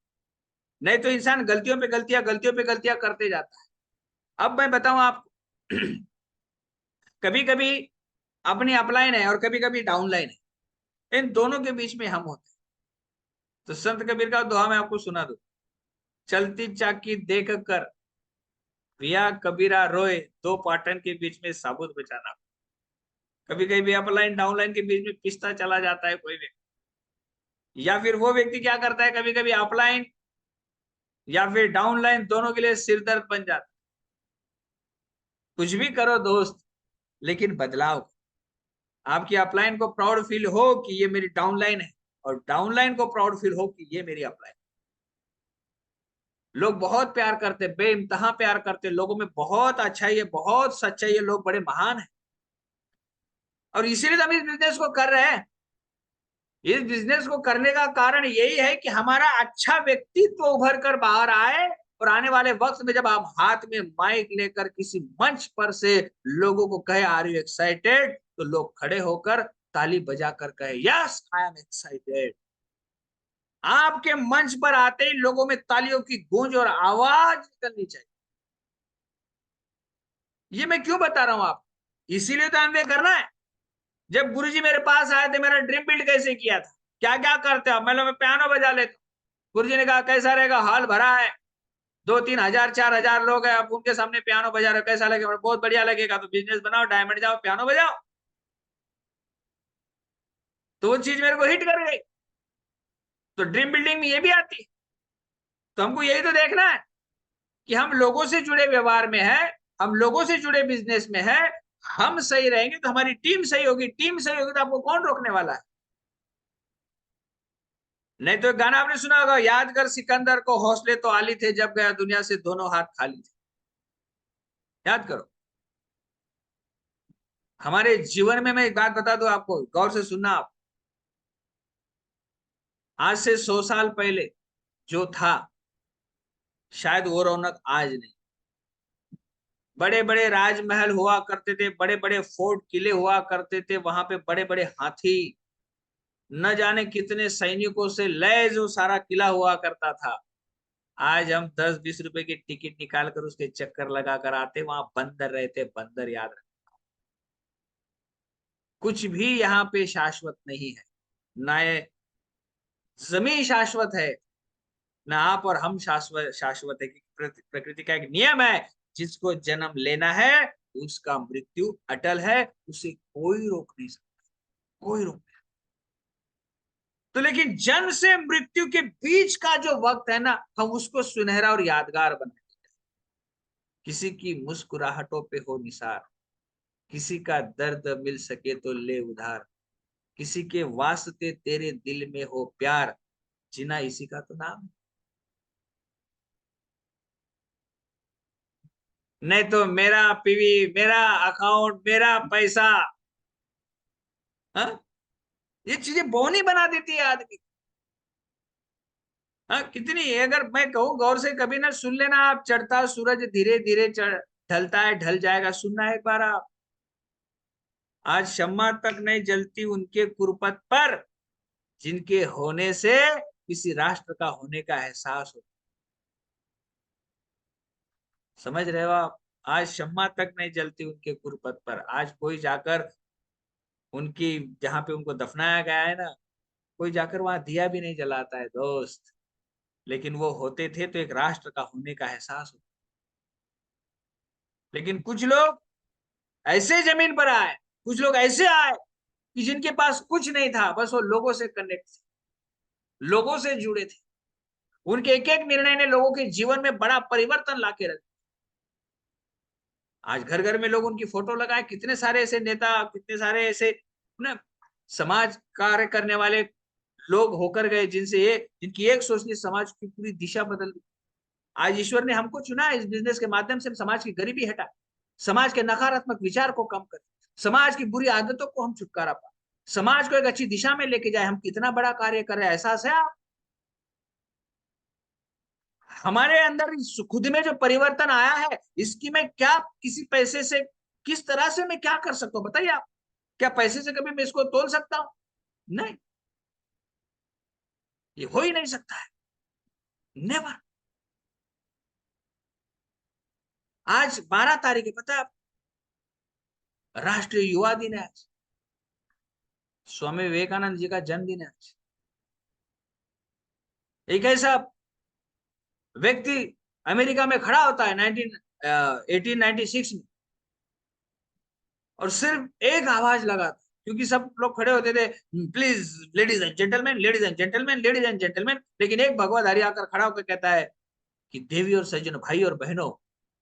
नहीं तो इंसान गलतियों पे गलतियां, गलतियों पे गलतियां करते जाता है। अब मैं बताऊं आपको, कभी कभी अपनी अपलाइन है और कभी कभी डाउनलाइन है, इन दोनों के बीच में हम होते हैं। तो संत कबीर का दोहा मैं आपको सुना दूं, चलती चाकी देख कर पिया कबीरा रोए, दो पाटन के बीच में साबुत बचाना। कभी कभी अपलाइन डाउनलाइन के बीच में पिसता चला जाता है कोई व्यक्ति, या फिर वो व्यक्ति क्या करता है, कभी कभी अपलाइन या फिर डाउनलाइन, दोनों के लिए सिर दर्द बन जाता। कुछ भी करो दोस्त, लेकिन बदलाव। आपकी अपलाइन को प्राउड फील हो कि ये मेरी डाउनलाइन है, और डाउनलाइन को प्राउड फील हो कि ये मेरी अपलाइन। लोग बहुत प्यार करते, बेइंतहा प्यार करते, लोगों में बहुत अच्छाई है, बहुत सच्चाई है, लोग बड़े महान हैं, और इसीलिए तो हम इस बिजनेस को कर रहे हैं। इस बिजनेस को करने का कारण यही है कि हमारा अच्छा व्यक्तित्व उभर कर बाहर आए, और आने वाले वक्त में जब आप हाथ में माइक लेकर किसी मंच पर से लोगों को कहे आर यू एक्साइटेड, तो लोग खड़े होकर ताली बजाकर कहे यस आई एम एक्साइटेड। आपके मंच पर आते ही लोगों में तालियों की गूंज और आवाज निकलनी चाहिए। ये मैं क्यों बता रहा हूं आप, इसीलिए तो एमवे करना है। जब गुरुजी मेरे पास आए थे, मेरा ड्रीम बिल्ड कैसे किया था, क्या क्या करते हो, मैं पियानो बजा लेता हूं। गुरुजी ने कहा कैसा रहेगा, हॉल भरा है, 2-3 हजार 4 हजार लोग हैं, अब उनके सामने पियानो बजा रहे हो, कैसा लगेगा, बहुत बढ़िया लगेगा, तो बिजनेस बनाओ, डायमंड जाओ, पियानो बजाओ। तो वो चीज मेरे को हिट कर गई। तो ड्रीम बिल्डिंग में ये भी आती है। तो हमको यही तो देखना है कि हम लोगों से जुड़े व्यवहार में है, हम लोगों से जुड़े बिजनेस में है। हम सही रहेंगे तो हमारी टीम सही होगी, टीम सही होगी तो आपको कौन रोकने वाला है। नहीं तो गाना आपने सुना होगा, याद कर सिकंदर को, हौसले तो आली थे, जब गया दुनिया से दोनों हाथ खाली थे। याद करो। हमारे जीवन में मैं एक बात बता दूं आपको, गौर से सुनना आप। आज से 100 साल पहले जो था, शायद वो रौनक आज नहीं। बड़े बड़े राजमहल हुआ करते थे, बड़े बड़े फोर्ट किले हुआ करते थे, वहां पे बड़े बड़े हाथी, न जाने कितने सैनिकों से लैस वो सारा किला हुआ करता था। आज हम 10-20 रुपए की टिकट निकाल कर उसके चक्कर लगा कर आते, वहां बंदर रहते, बंदर, याद रख। कुछ भी यहाँ पे शाश्वत नहीं है, ना ये जमीन शाश्वत है, ना आप और हम शाश्वत शाश्वत है। कि प्रकृति का एक नियम है, जिसको जन्म लेना है उसका मृत्यु अटल है, उसे कोई रोक नहीं सकता, कोई रोक नहीं। तो लेकिन जन्म से मृत्यु के बीच का जो वक्त है ना, हम उसको सुनहरा और यादगार बनाए। किसी की मुस्कुराहटों पे हो निसार, किसी का दर्द मिल सके तो ले उधार, किसी के वास्ते तेरे दिल में हो प्यार, जीना इसी का तो नाम है। नहीं तो मेरा पीवी, मेरा अकाउंट, मेरा पैसा, हाँ, ये चीजें बोनी बना देती है आदमी। हाँ, कितनी, अगर मैं कहूँ गौर से कभी ना सुन लेना आप, चढ़ता सूरज धीरे धीरे चढ़, ढलता है ढल जाएगा, सुनना है एक बार आप। आज शम्मा तक नहीं जलती उनके कुर्पत पर, जिनके होने से किसी राष्ट्र का होने का एहसास हो। समझ रहे हो आप, आज शम्मा तक नहीं जलती उनके कुर्पत पर। आज कोई जाकर उनकी, जहां पे उनको दफनाया गया है ना, कोई जाकर वहां दिया भी नहीं जलाता है दोस्त। लेकिन वो होते थे तो एक राष्ट्र का होने का एहसास होता। लेकिन कुछ लोग ऐसे जमीन पर आए, कुछ लोग ऐसे आए कि जिनके पास कुछ नहीं था, बस वो लोगों से कनेक्ट थे, लोगों से जुड़े थे। उनके एक एक निर्णय ने लोगों के जीवन में बड़ा परिवर्तन लाके रखा। आज घर घर में लोग उनकी फोटो लगाए, कितने सारे ऐसे नेता, कितने सारे ऐसे ना समाज कार्य करने वाले लोग होकर गए, जिनसे ये, जिनकी एक सोच ने समाज की पूरी दिशा बदल दी। आज ईश्वर ने हमको चुना है, इस बिजनेस के माध्यम से हम समाज की गरीबी हटा, समाज के नकारात्मक विचार को कम कर, समाज की बुरी आदतों को हम छुटकारा पा, समाज को एक अच्छी दिशा में लेके जाए। हम कितना बड़ा कार्य कर रहे हैं, एहसास है आप? हमारे अंदर खुद में जो परिवर्तन आया है, इसकी मैं क्या, किसी पैसे से, किस तरह से मैं क्या कर सकता हूँ बताइए आप? क्या पैसे से कभी मैं इसको तोल सकता हूं? नहीं, ये हो ही नहीं सकता है, नेवर। आज 12 तारीख है, पता है आप, राष्ट्रीय युवा दिन है आज, स्वामी विवेकानंद जी का जन्मदिन है आज। एक ऐसा व्यक्ति अमेरिका में खड़ा होता है 1896 में, और सिर्फ एक आवाज लगाता, क्योंकि सब लोग खड़े होते थे, please ladies and gentleman, ladies and gentleman, ladies and gentleman, लेकिन एक भगवाधारी आकर खड़ा होकर कहता है कि देवी और सज्जनों, भाई और बहनों,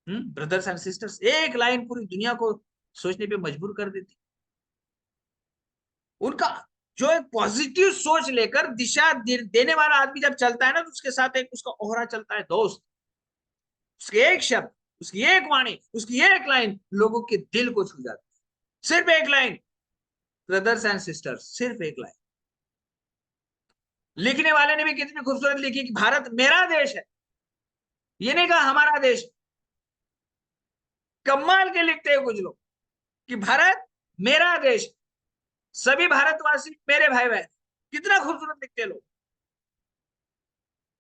ब्रदर्स एंड सिस्टर्स, एक लाइन पूरी दुनिया को सोचने पे मजबूर कर देती। उनका जो एक पॉजिटिव सोच लेकर दिशा देने वाला आदमी जब चलता है ना, तो उसके साथ एक उसका ओहरा चलता है दोस्त। उसके एक शब्द, उसकी एक वाणी, उसकी एक लाइन लोगों के दिल को छू जाती है। सिर्फ एक लाइन, ब्रदर्स एंड सिस्टर्स, सिर्फ एक लाइन। लिखने वाले ने भी कितनी खूबसूरत लिखी कि भारत मेरा देश है, ये नहीं कहा हमारा देश। कमाल के लिखते हैं कुछ लोग कि भारत मेरा देश, सभी भारतवासी मेरे भाई बहन। कितना खूबसूरत लिखते हैं लोग।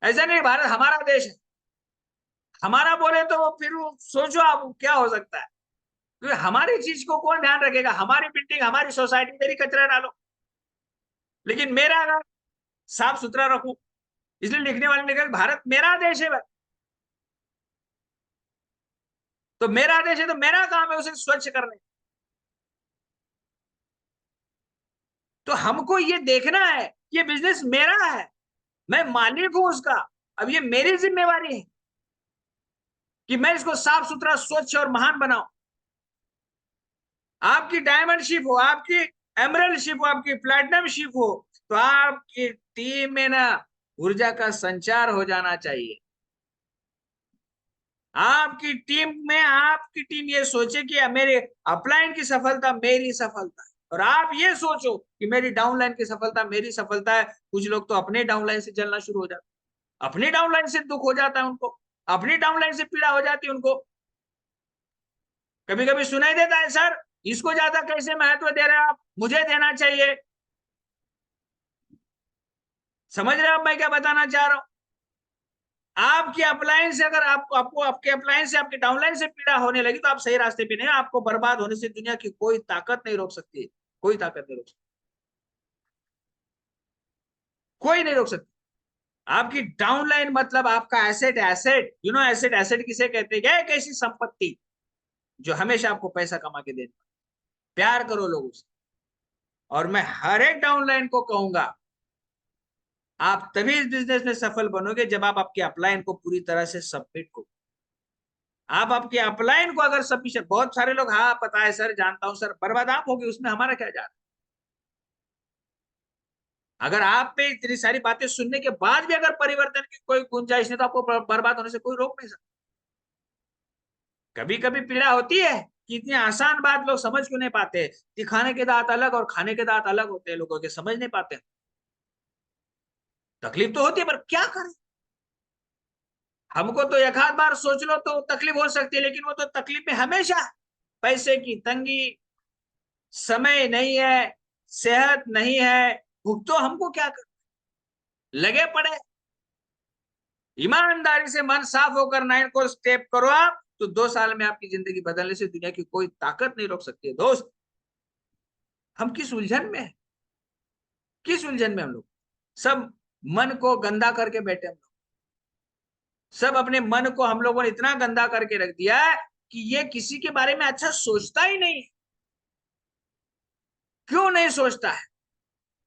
ऐसा नहीं भारत हमारा देश है, हमारा बोले तो फिर सोचो आप क्या हो सकता है। क्योंकि हमारी चीज को कौन ध्यान रखेगा, हमारी बिल्डिंग, हमारी सोसाइटी, मेरी कचरा डालो, लेकिन मेरा अगर साफ सुथरा रखूं। इसलिए लिखने वाले ने कहा भारत मेरा देश है भाई, तो मेरा देश है तो मेरा काम है उसे स्वच्छ करने। तो हमको ये देखना है, ये बिजनेस मेरा है, मैं मालिक हूं उसका। अब ये मेरी जिम्मेवारी है कि मैं इसको साफ सुथरा, स्वच्छ और महान बनाऊं। आपकी डायमंड शिप हो, आपकी एमरल्ड शिप हो, आपकी प्लैटिनम शिप हो, तो आपकी टीम में ना ऊर्जा का संचार हो जाना चाहिए। आपकी टीम ये सोचे कि मेरे अपलाइन की सफलता मेरी सफलता है, और आप ये सोचो कि मेरी डाउनलाइन की सफलता मेरी सफलता है। कुछ लोग तो अपने डाउनलाइन से जलना शुरू हो जाते, अपनी डाउनलाइन से दुख हो जाता है उनको, अपनी डाउनलाइन से पीड़ा हो जाती है उनको। कभी कभी सुनाई देता है, सर इसको ज्यादा कैसे महत्व दे रहे हैं आप, मुझे देना चाहिए। समझ रहे हो मैं क्या बताना चाह रहा हूं? आपकी अपलाइन से अगर आपको आपके अपलाइन से, आपके डाउनलाइन से पीड़ा होने लगी, तो आप सही रास्ते पे नहीं। आपको बर्बाद होने से दुनिया की कोई ताकत नहीं रोक सकती, कोई ताकत नहीं रोक सकती, कोई नहीं रोक सकती। आपकी डाउनलाइन मतलब आपका एसेट। एसेट, एसेट, एसेट किसे कहते हैं? एक ऐसी संपत्ति जो हमेशा आपको पैसा कमा के देने। प्यार करो लोगों से। और मैं हर एक डाउनलाइन को कहूंगा, आप तभी इस बिजनेस में सफल बनोगे जब आप आपके अपलाइन को पूरी तरह से सबमिट करो। आप आपके अपलाइन को अगर सफिशिएंट, बहुत सारे लोग हाँ पता है सर, जानता हूं सर, बर्बाद आप होगी, उसमें हमारा क्या जा रहा है। अगर आप पे इतनी सारी बातें सुनने के बाद भी अगर परिवर्तन की कोई गुंजाइश नहीं, तो आपको बर्बाद होने से कोई रोक नहीं सकता। कभी कभी पीड़ा होती है कि इतनी आसान बात लोग समझ क्यों नहीं पाते। दिखाने के दांत अलग और खाने के दांत अलग होते हैं, लोगों के समझ नहीं पाते। तकलीफ तो होती है, पर क्या करें। हमको तो एक आध बार सोच लो तो तकलीफ हो सकती है, लेकिन वो तो तकलीफ में हमेशा पैसे की तंगी, समय नहीं है, सेहत नहीं है, भुगतो। हमको क्या कर, लगे पड़े। ईमानदारी से मन साफ होकर 9 को स्टेप करो आप, तो 2 साल में आपकी जिंदगी बदलने से दुनिया की कोई ताकत नहीं रोक सकती है। दोस्त, हम किस उलझन में है, किस उलझन में हम लोग सब मन को गंदा करके बैठे। हम लोग सब अपने मन को, हम लोगों ने इतना गंदा करके रख दिया है कि ये किसी के बारे में अच्छा सोचता ही नहीं। क्यों नहीं सोचता है?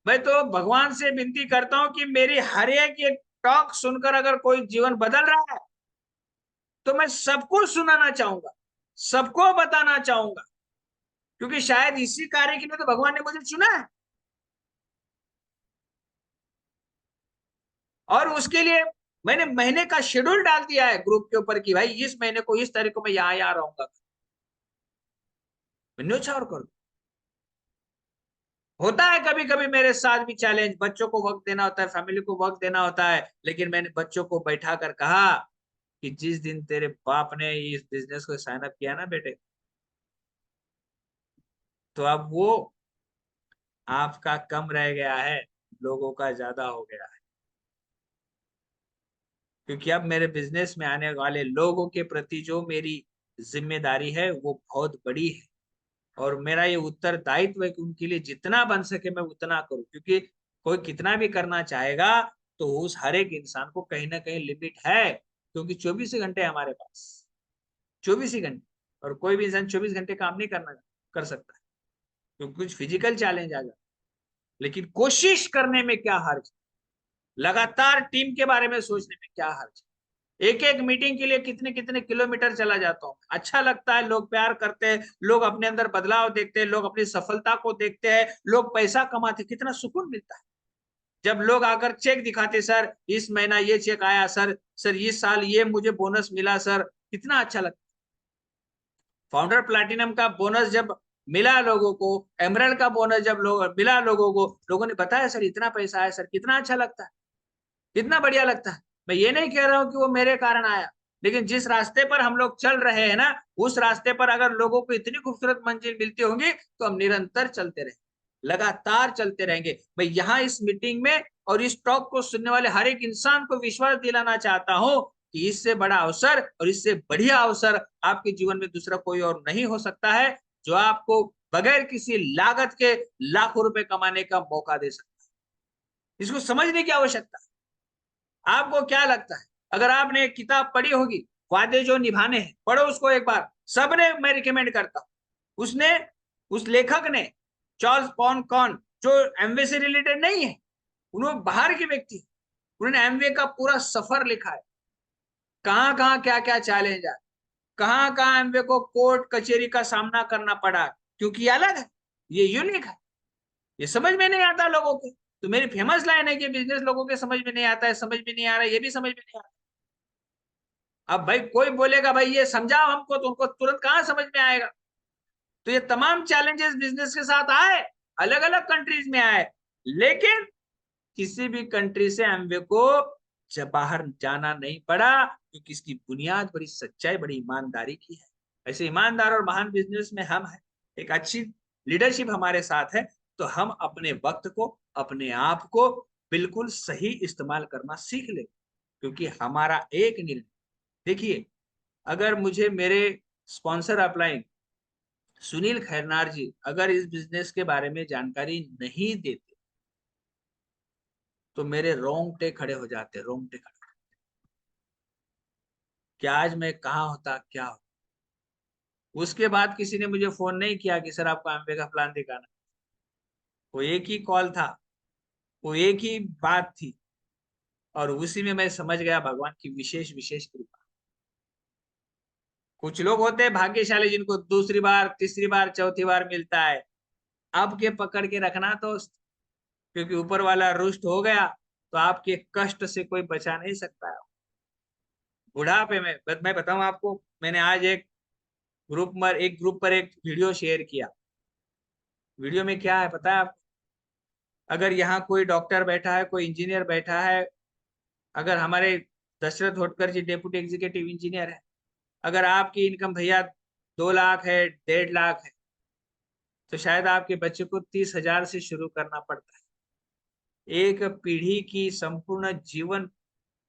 मैं तो भगवान से विनती करता हूं कि मेरी हर एक ये टॉक सुनकर अगर कोई जीवन बदल रहा है, तो मैं सबको सुनाना चाहूंगा, सबको बताना चाहूंगा, क्योंकि शायद इसी कार्य के लिए तो भगवान ने मुझे चुना है। और उसके लिए मैंने महीने का शेड्यूल डाल दिया है ग्रुप के ऊपर कि भाई इस महीने को इस तारीख को मैं यहाँ रहूंगा। मैं न्योछावर कर, होता है कभी कभी मेरे साथ भी चैलेंज, बच्चों को वक्त देना होता है, फैमिली को वक्त देना होता है, लेकिन मैंने बच्चों को बैठा कर कहा कि जिस दिन तेरे बाप ने इस बिजनेस को साइन अप किया ना बेटे, तो अब वो आपका कम रह गया है, लोगों का ज्यादा हो गया है। क्योंकि अब मेरे बिजनेस में आने वाले लोगों के प्रति जो मेरी जिम्मेदारी है वो बहुत बड़ी है, और मेरा ये उत्तरदायित्व है कि उनके लिए जितना बन सके मैं उतना करूं। क्योंकि कोई कितना भी करना चाहेगा, तो उस हर एक इंसान को कहीं ना कहीं लिमिट है। क्योंकि 24 घंटे हमारे पास, 24 घंटे, और कोई भी इंसान 24 घंटे काम नहीं कर सकता। क्योंकि कुछ फिजिकल चैलेंज आ जाता, लेकिन कोशिश करने में क्या हर्ज, लगातार टीम के बारे में सोचने में क्या हर्ज। एक एक मीटिंग के लिए कितने कितने किलोमीटर चला जाता हूँ। अच्छा लगता है, लोग प्यार करते हैं, लोग अपने अंदर बदलाव देखते हैं, लोग अपनी सफलता को देखते हैं, लोग पैसा कमाते, कितना सुकून मिलता है जब लोग आकर चेक दिखाते, सर इस महीना ये चेक आया, सर इस साल ये मुझे बोनस मिला सर, कितना अच्छा लगता है। फाउंडर प्लैटिनम का बोनस जब मिला लोगों को, एमरल्ड का बोनस जब मिला लोगों को, लोगों ने बताया सर इतना पैसा आया सर, कितना अच्छा लगता है, कितना बढ़िया लगता है। मैं ये नहीं कह रहा हूं कि वो मेरे कारण आया, लेकिन जिस रास्ते पर हम लोग चल रहे हैं ना, उस रास्ते पर अगर लोगों को इतनी खूबसूरत मंजिल मिलती होंगी तो हम निरंतर चलते रहेंगे, लगातार चलते रहेंगे। मैं यहाँ इस मीटिंग में और इस टॉक को सुनने वाले हर एक इंसान को विश्वास दिलाना चाहता हूं कि इससे बड़ा अवसर और इससे बढ़िया अवसर आपके जीवन में दूसरा कोई और नहीं हो सकता है, जो आपको बगैर किसी लागत के लाखों रुपए कमाने का मौका दे सकता है। इसको समझने की आवश्यकता है। आपको क्या लगता है, अगर आपने एक किताब पढ़ी होगी, वादे जो निभाने हैं, पढ़ो उसको एक बार, सबने मैं रिकमेंड करता हूं। उसने, उस लेखक ने, चार्ल्स कॉन, जो एमवे से रिलेटेड नहीं है, उन्होंने बाहर के व्यक्ति, उन्होंने एमवे का पूरा सफर लिखा है, कहां कहां क्या क्या चैलेंज है, कहां कहां एमवे को कोर्ट कचेरी का सामना करना पड़ा, क्योंकि ये अलग है, ये यूनिक है, ये समझ में नहीं आता लोगों के। तो मेरी फेमस लाइन है कि बिजनेस लोगों के समझ में नहीं आता है, समझ में नहीं आ रहा है, ये भी समझ में नहीं आता। अब भाई कोई बोलेगा भाई ये समझाओ हमको, तो उनको तुरंत कहां समझ में आएगा। तो ये तमाम चैलेंजेस बिजनेस के साथ आए, अलग अलग कंट्रीज में आए, लेकिन किसी भी कंट्री से एमवे को जब बाहर जाना नहीं पड़ा, क्योंकि इसकी बुनियाद बड़ी सच्चाई, बड़ी ईमानदारी की है। ऐसे ईमानदार और महान बिजनेस में हम हैं, एक अच्छी लीडरशिप हमारे साथ है, तो हम अपने वक्त को, अपने आप को बिल्कुल सही इस्तेमाल करना सीख ले, क्योंकि हमारा एक निर्णय, देखिए, अगर मुझे मेरे स्पॉन्सर अपलाइन सुनील खैरनार जी अगर इस बिजनेस के बारे में जानकारी नहीं देते, तो मेरे रोंगटे खड़े हो जाते, रोंगटे खड़े, कि आज मैं कहाँ होता, क्या होता। उसके बाद किसी ने मुझे फोन नहीं किया कि सर आपको एमवे का प्लान दिखाना, वो एक ही कॉल था, वो एक ही बात थी, और उसी में मैं समझ गया भगवान की विशेष विशेष कृपा। कुछ लोग होते हैं भाग्यशाली, जिनको दूसरी बार, तीसरी बार, चौथी बार मिलता है। अब के पकड़ के रखना दोस्त, क्योंकि ऊपर वाला रुष्ट हो गया तो आपके कष्ट से कोई बचा नहीं सकता है। बुढ़ापे में मैं बताऊं आपको, मैंने आज एक ग्रुप पर एक वीडियो शेयर किया। वीडियो में क्या है पता है आपको? अगर यहाँ कोई डॉक्टर बैठा है, कोई इंजीनियर बैठा है, अगर हमारे दशरथ होटकर जी डेप्यूटी एग्जीक्यूटिव इंजीनियर है, अगर आपकी इनकम भैया 2 लाख है, 1.5 लाख है, तो शायद आपके बच्चे को 30,000 से शुरू करना पड़ता है। एक पीढ़ी की संपूर्ण जीवन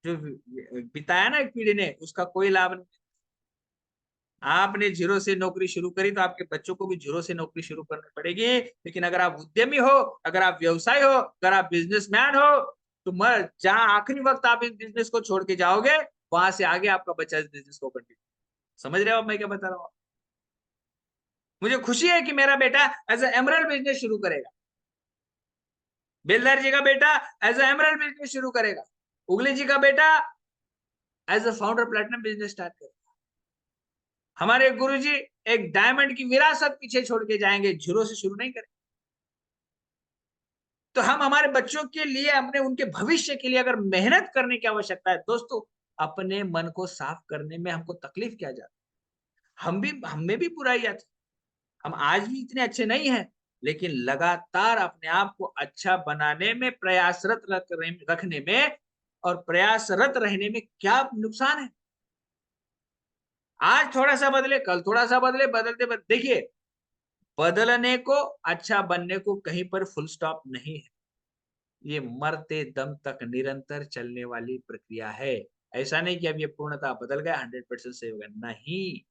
जो बिताया ना एक पीढ़ी ने, उसका कोई लाभ नहीं। आपने जीरो से नौकरी शुरू करी, तो आपके बच्चों को भी जीरो से नौकरी शुरू करनी पड़ेगी। लेकिन अगर आप उद्यमी हो, अगर आप व्यवसाय हो, अगर आप बिजनेसमैन हो, तो मर जहां आखिरी वक्त आप इस बिजनेस को छोड़ के जाओगे, वहां से आगे आपका बच्चा इस बिजनेस को कंटिन्यू। समझ रहे हो अब मैं क्या बता रहा हूँ? मुझे खुशी है कि मेरा बेटा एज एमरल्ड बिजनेस शुरू करेगा, बेलदार जी का बेटा एज एमरल्ड बिजनेस शुरू करेगा, उगले जी का बेटा as a founder platinum business start करेगा। हमारे गुरुजी एक डायमंड की विरासत पीछे छोड़ के जाएंगे, जीरो से शुरू नहीं करेंगे। तो हम हमारे बच्चों के लिए, अपने उनके भविष्य के लिए अगर मेहनत करने की आवश्यकता है दोस्तों, अपने मन को साफ करने में हमको तकलीफ क्या जाती है। हम में भी बुराइयां थी, हम आज भी इतने अच्छे नहीं हैं, लेकिन लगातार अपने आप को अच्छा बनाने में, प्रयासरत रखने में और प्रयासरत रहने में क्या नुकसान है। आज थोड़ा सा बदले, कल थोड़ा सा बदले, बदलते देखिए, बदलने को, अच्छा बनने को कहीं पर फुल स्टॉप नहीं है। ये मरते दम तक निरंतर चलने वाली प्रक्रिया है। ऐसा नहीं कि अब ये पूर्णतः बदल गया, 100% सही हो गया, नहीं।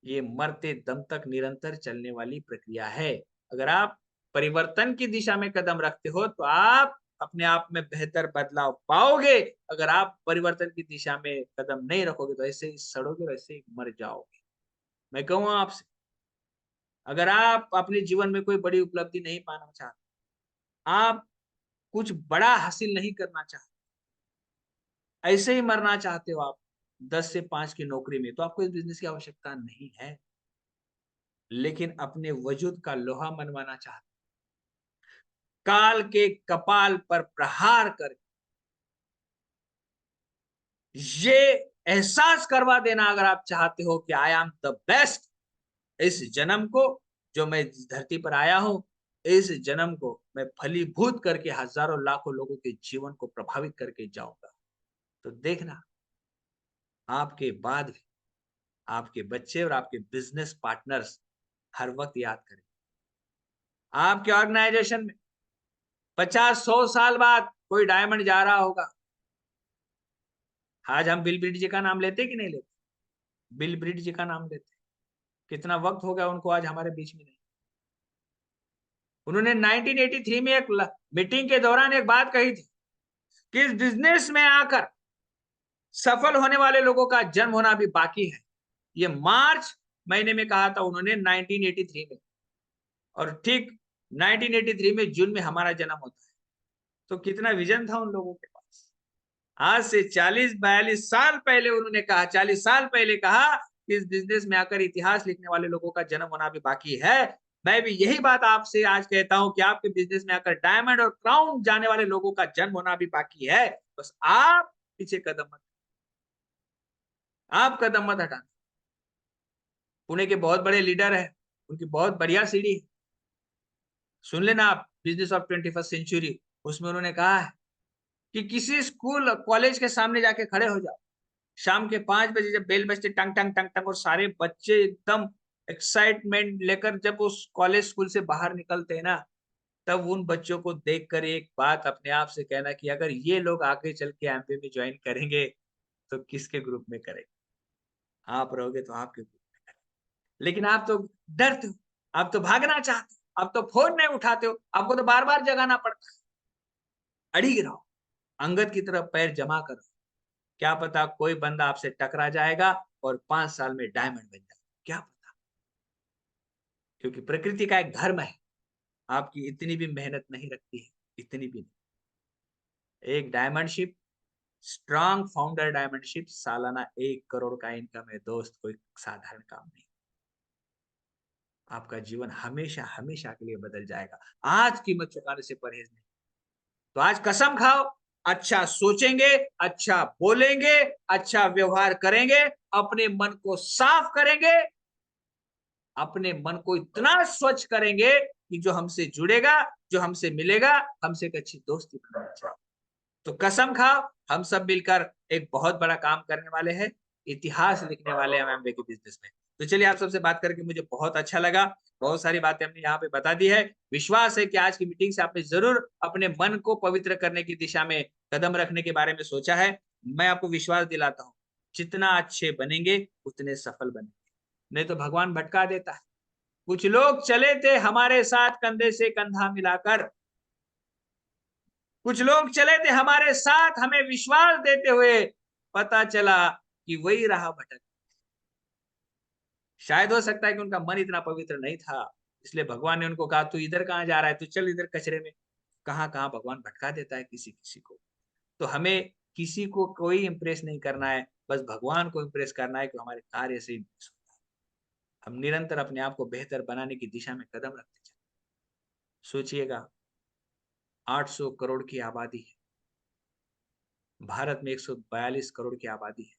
ये मरते दम तक निरंतर चलने वाली प्रक्रिया है। अगर आप परिवर्तन की दिशा में कदम रखते हो, तो आप अपने आप में बेहतर बदलाव पाओगे। अगर आप परिवर्तन की दिशा में कदम नहीं रखोगे, तो ऐसे ही सड़ोगे और ऐसे ही मर जाओगे। मैं कहूँ आपसे, अगर आप अपने जीवन में कोई बड़ी उपलब्धि नहीं पाना चाहते, आप कुछ बड़ा हासिल नहीं करना चाहते, ऐसे ही मरना चाहते हो आप 10 से 5 की नौकरी में, तो आपको इस बिजनेस की आवश्यकता नहीं है। लेकिन अपने वजूद का लोहा मनवाना चाहते, काल के कपाल पर प्रहार कर ये एहसास करवा देना अगर आप चाहते हो कि आई एम द बेस्ट, इस जन्म को जो मैं इस धरती पर आया हूं, इस जन्म को मैं फलीभूत करके हजारों लाखों लोगों के जीवन को प्रभावित करके जाऊंगा। तो देखना, आपके बाद भी आपके बच्चे और आपके बिजनेस पार्टनर्स हर वक्त याद करें, आपके ऑर्गेनाइजेशन में 50-100 साल बाद कोई डायमंड जा रहा होगा। आज हम बिल ब्रिट जी का नाम लेते कि नहीं लेते? बिल ब्रिट जी का नाम लेते। कितना वक्त हो गया उनको आज हमारे बीच में नहीं। उन्होंने 1983 में एक मीटिंग के दौरान एक बात कही थी कि इस बिजनेस में आकर सफल होने वाले लोगों का जन्म होना अभी बाकी है। ये मार्च महीने में कहा था उन्होंने 1983 में, और ठीक 1983 में जून में हमारा जन्म होता है। तो कितना विजन था उन लोगों के पास। आज से 40-42 साल पहले उन्होंने कहा, 40 साल पहले कहा कि इस बिजनेस में आकर इतिहास लिखने वाले लोगों का जन्म होना भी बाकी है। मैं भी यही बात आपसे आज कहता हूं कि आपके बिजनेस में आकर डायमंड और क्राउन जाने वाले लोगों का जन्म होना भी बाकी है। बस आप पीछे कदम मत, आप कदम मत हटाना। पुणे के बहुत बड़े लीडर है, उनकी बहुत बढ़िया सीढ़ी है, सुन लेना आप, बिजनेस ऑफ 21st सेंचुरी। उसमें उन्होंने कहा है कि किसी स्कूल कॉलेज के सामने जाके खड़े हो जाओ, शाम के 5 बजे जब बेल बजते टंग टंग टंग टंग, और सारे बच्चे एकदम एक्साइटमेंट लेकर जब उस कॉलेज स्कूल से बाहर निकलते हैं ना, तब उन बच्चों को देखकर एक बात अपने आप से कहना कि अगर ये लोग आगे चल के एमपी में ज्वाइन करेंगे तो किसके ग्रुप में करेंगे? आप रहोगे तो आपके ग्रुप में करेंगे। लेकिन आप तो डरते हो, आप तो भागना चाहते हो, आप तो फोन नहीं उठाते हो, आपको तो बार बार जगाना पड़ता है। अड़िग रहो, अंगद की तरफ पैर जमा करो, क्या पता कोई बंदा आपसे टकरा जाएगा और 5 साल में डायमंड बन जाएगा, क्या पता। क्योंकि प्रकृति का एक धर्म है, आपकी इतनी भी मेहनत नहीं रखती है, इतनी भी नहीं। एक डायमंडशिप, स्ट्रांग फाउंडर डायमंडशिप, सालाना 1 करोड़ का इनकम है दोस्त, कोई साधारण काम नहीं। आपका जीवन हमेशा हमेशा के लिए बदल जाएगा। आज कीमत चुकाने से परहेज नहीं। तो आज कसम खाओ, अच्छा सोचेंगे, अच्छा बोलेंगे, अच्छा व्यवहार करेंगे, अपने मन को साफ करेंगे, अपने मन को इतना स्वच्छ करेंगे कि जो हमसे जुड़ेगा, जो हमसे मिलेगा, हमसे एक अच्छी दोस्ती बनाना चाहिए। तो कसम खाओ, हम सब मिलकर एक बहुत बड़ा काम करने वाले हैं, इतिहास लिखने वाले हैं एमवे के बिजनेस में। तो चलिए, आप सबसे बात करके मुझे बहुत अच्छा लगा। बहुत सारी बातें हमने यहाँ पे बता दी है। विश्वास है कि आज की मीटिंग से आपने जरूर अपने मन को पवित्र करने की दिशा में कदम रखने के बारे में सोचा है। मैं आपको विश्वास दिलाता हूँ, जितना अच्छे बनेंगे उतने सफल बनेंगे। नहीं तो भगवान भटका देता है। कुछ लोग चले थे हमारे साथ कंधे से कंधा मिलाकर, कुछ लोग चले थे हमारे साथ हमें विश्वास देते हुए, पता चला कि वही राह भटक। शायद हो सकता है कि उनका मन इतना पवित्र नहीं था, इसलिए भगवान ने उनको कहा तू इधर कहाँ जा रहा है, तू चल इधर कचरे में। कहाँ कहाँ भगवान भटका देता है किसी किसी को। तो हमें किसी को कोई इंप्रेस नहीं करना है, बस भगवान को इंप्रेस करना है कि हमारे कार्य से impress होता है। हम निरंतर अपने आप को बेहतर बनाने की दिशा में कदम रखते चले। सोचिएगा, 800 करोड़ की आबादी है, भारत में 142 करोड़ की आबादी है।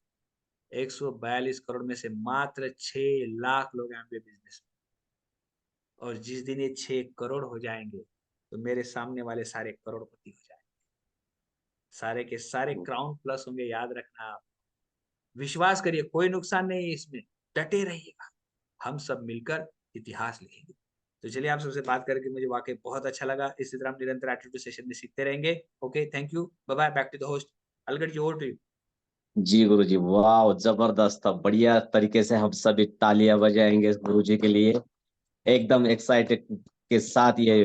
142 करोड़ में से मात्र 6 लाख लोग एमबीए बिजनेस में, और जिस दिन ये 6 करोड़ हो जाएंगे तो मेरे सामने वाले सारे करोड़पति हो जाएंगे, सारे के सारे क्राउन प्लस होंगे। याद रखना आप, विश्वास करिए, कोई नुकसान नहीं है इसमें, डटे रहिएगा, हम सब मिलकर इतिहास लिखेंगे। तो चलिए, आप सबसे बात करके मुझे वाकई बहुत अच्छा लगा। इसी तरह हम निरंतर एटीट्यूड सेशन में सीखते रहेंगे। Okay, thank you, bye bye, back to the host अलगट जी, ओवर टू यू। जी गुरु जी, वाह जबरदस्त था, बढ़िया तरीके से हम सभी तालियां बजाएंगे गुरु जी के लिए। एकदम एक्साइटेड के साथ ये